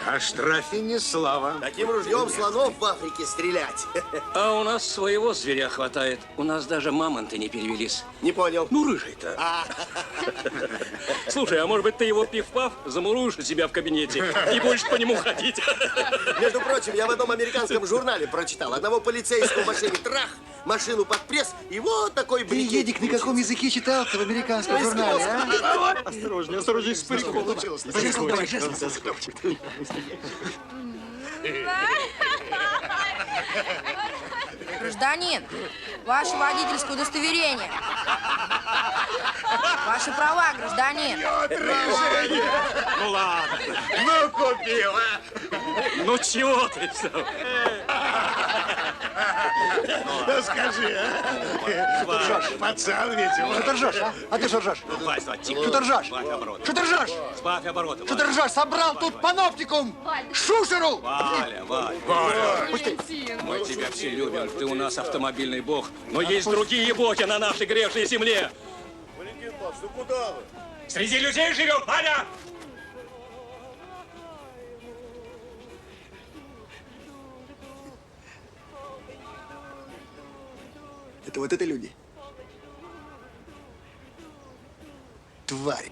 О штрафе не слава. Таким ружьем слонов в Африке стрелять. А у нас своего зверя хватает. У нас даже мамонты не перевелись. Не понял. Ну, рыжий-то. Слушай, а может быть, ты его пиф-паф замуруешь у себя в кабинете и будешь по нему ходить? Между прочим, я в одном американском журнале прочитал. Одного полицейского в машине трах, машину под пресс, и вот такой Ты, Едик, на каком языке читал-то в американском журнале, а? Осторожнее, осторожнее, с париком. Давай, жестом. Гражданин, ваше водительское удостоверение. Ваши права, гражданин. Ну ладно. Ну, купила. Ну чего ты все? Ну, скажи, а? Пацан ведь. Что ты ржешь, а? А ты что ржешь? Что ты ржешь? Что ты ржешь? Сбавь обороты. Что ты ржешь? Собрал тут паноптикум! Шушеру! Валя. Мы тебя все любим. Ты у нас автомобильный бог. Но есть другие боги на нашей грешной земле. Валентин Павлович, ну куда вы? Среди людей живем, Валя! Это вот это люди. Тварь.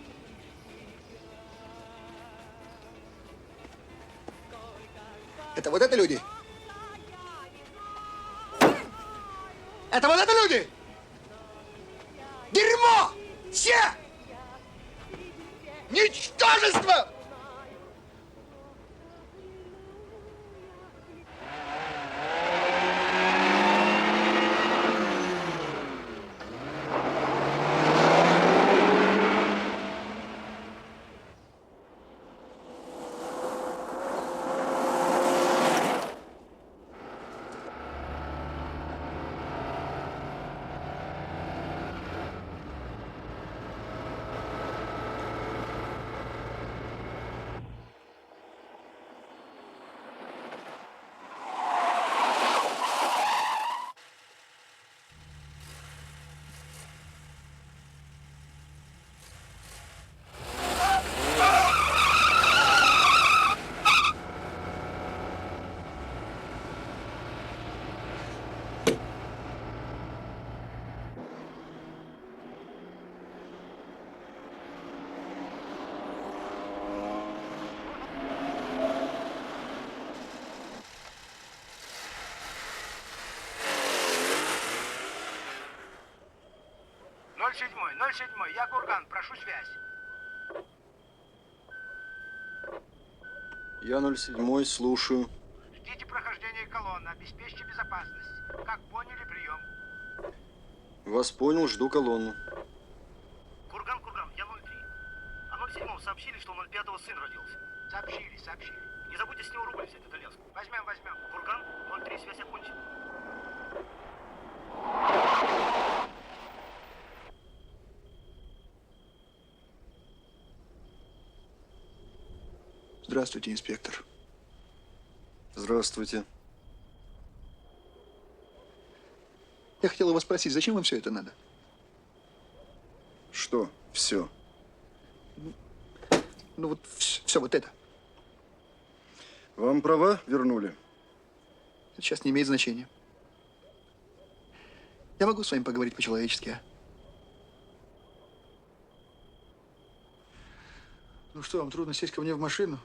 Это вот это люди. Это вот это люди. Дерьмо! Все! Ничтожество! седьмой, я Курган, прошу связь. Я 07, слушаю. Ждите прохождения колонны, обеспечьте безопасность. Как поняли, прием. Вас понял, жду колонну. Курган, я 03. А 07 сообщили, что у 05-го сын родился. Сообщили. Не забудьте с него рубль взять, эту леску. Возьмем. Курган, 03, связь окончена. Здравствуйте, инспектор. Здравствуйте. Я хотел вас спросить, зачем вам все это надо? Что? Все. Ну вот все вот это. Вам права вернули? Это сейчас не имеет значения. Я могу с вами поговорить по-человечески, а? Ну что, вам трудно сесть ко мне в машину?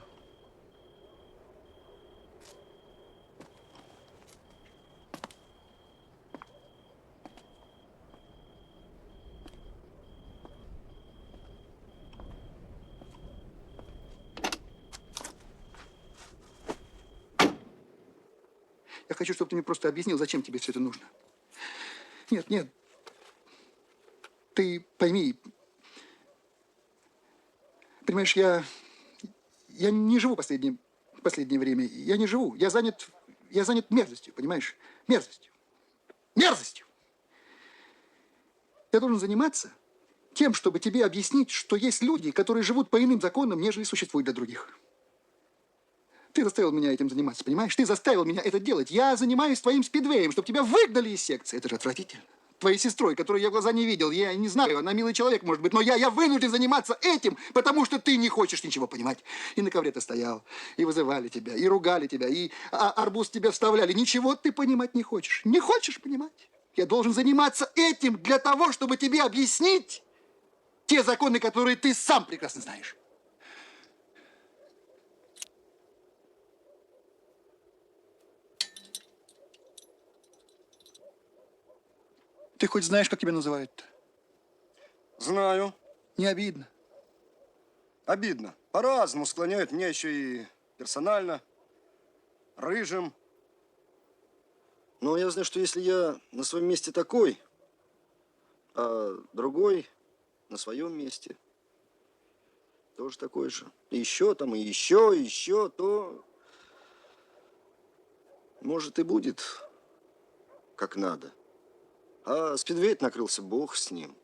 Я хочу, чтобы ты мне просто объяснил, зачем тебе все это нужно. Нет. Ты пойми. Понимаешь, я не живу последнее время. Я не живу. Я занят мерзостью, понимаешь? Мерзостью. Я должен заниматься тем, чтобы тебе объяснить, что есть люди, которые живут по иным законам, нежели существуют для других. Ты заставил меня этим заниматься, понимаешь? Ты заставил меня это делать. Я занимаюсь твоим спидвеем, чтобы тебя выгнали из секции. Это же отвратительно. Твоей сестрой, которую я в глаза не видел. Я не знаю, она милый человек, может быть, но я вынужден заниматься этим, потому что ты не хочешь ничего понимать. И на ковре ты стоял, и вызывали тебя, и ругали тебя, и арбуз тебе вставляли. Ничего ты понимать не хочешь. Не хочешь понимать? Я должен заниматься этим для того, чтобы тебе объяснить те законы, которые ты сам прекрасно знаешь. Ты хоть знаешь, как тебя называют-то? Знаю. Не обидно? Обидно. По-разному склоняют меня еще и персонально. Рыжим. Но я знаю, что если я на своем месте такой, а другой на своем месте тоже такой же, и еще там, и еще, то, может, и будет как надо. А спидвейт накрылся, бог с ним.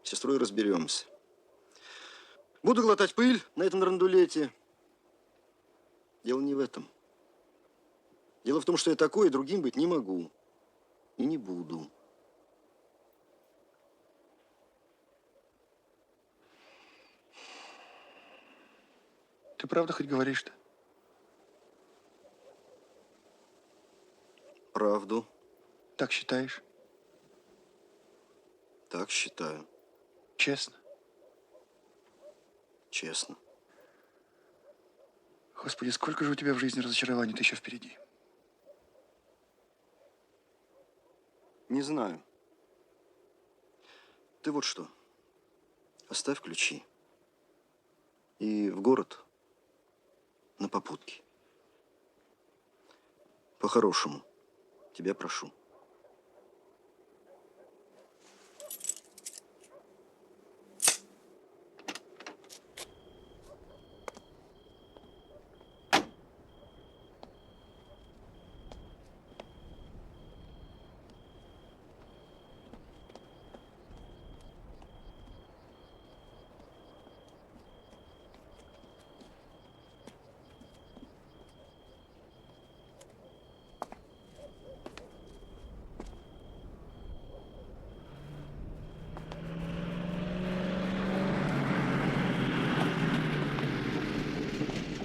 С сестрой разберемся. Буду глотать пыль на этом рандулете. Дело не в этом. Дело в том, что я такой и другим быть не могу. И не буду. Ты правда хоть говоришь-то? Правду. Так считаешь? Так считаю. Честно? Честно. Господи, сколько же у тебя в жизни разочарований-то еще впереди? Не знаю. Ты вот что. Оставь ключи. И в город на попутке. По-хорошему. Тебя прошу.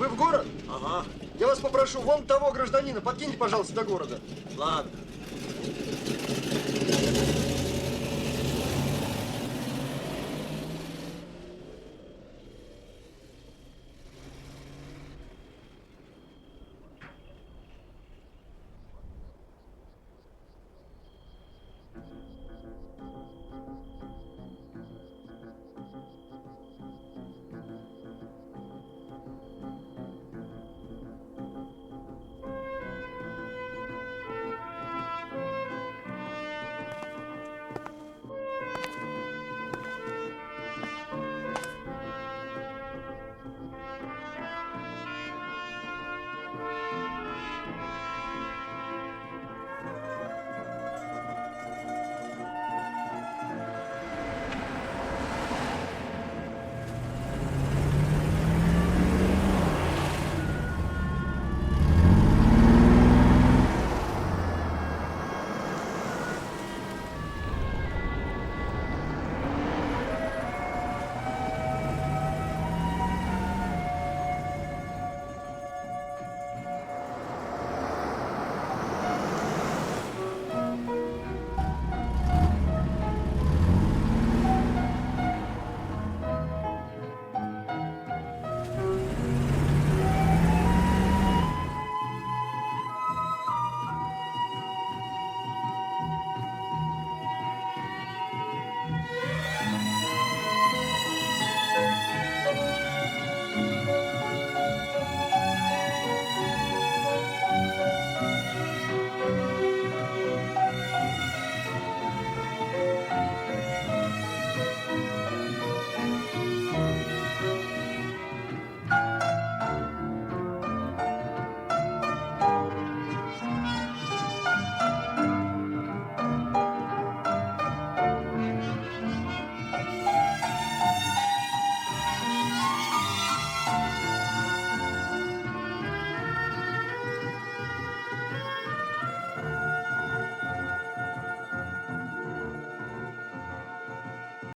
Вы в город? Ага. Я вас попрошу, вон того гражданина подкиньте, пожалуйста, до города. Ладно.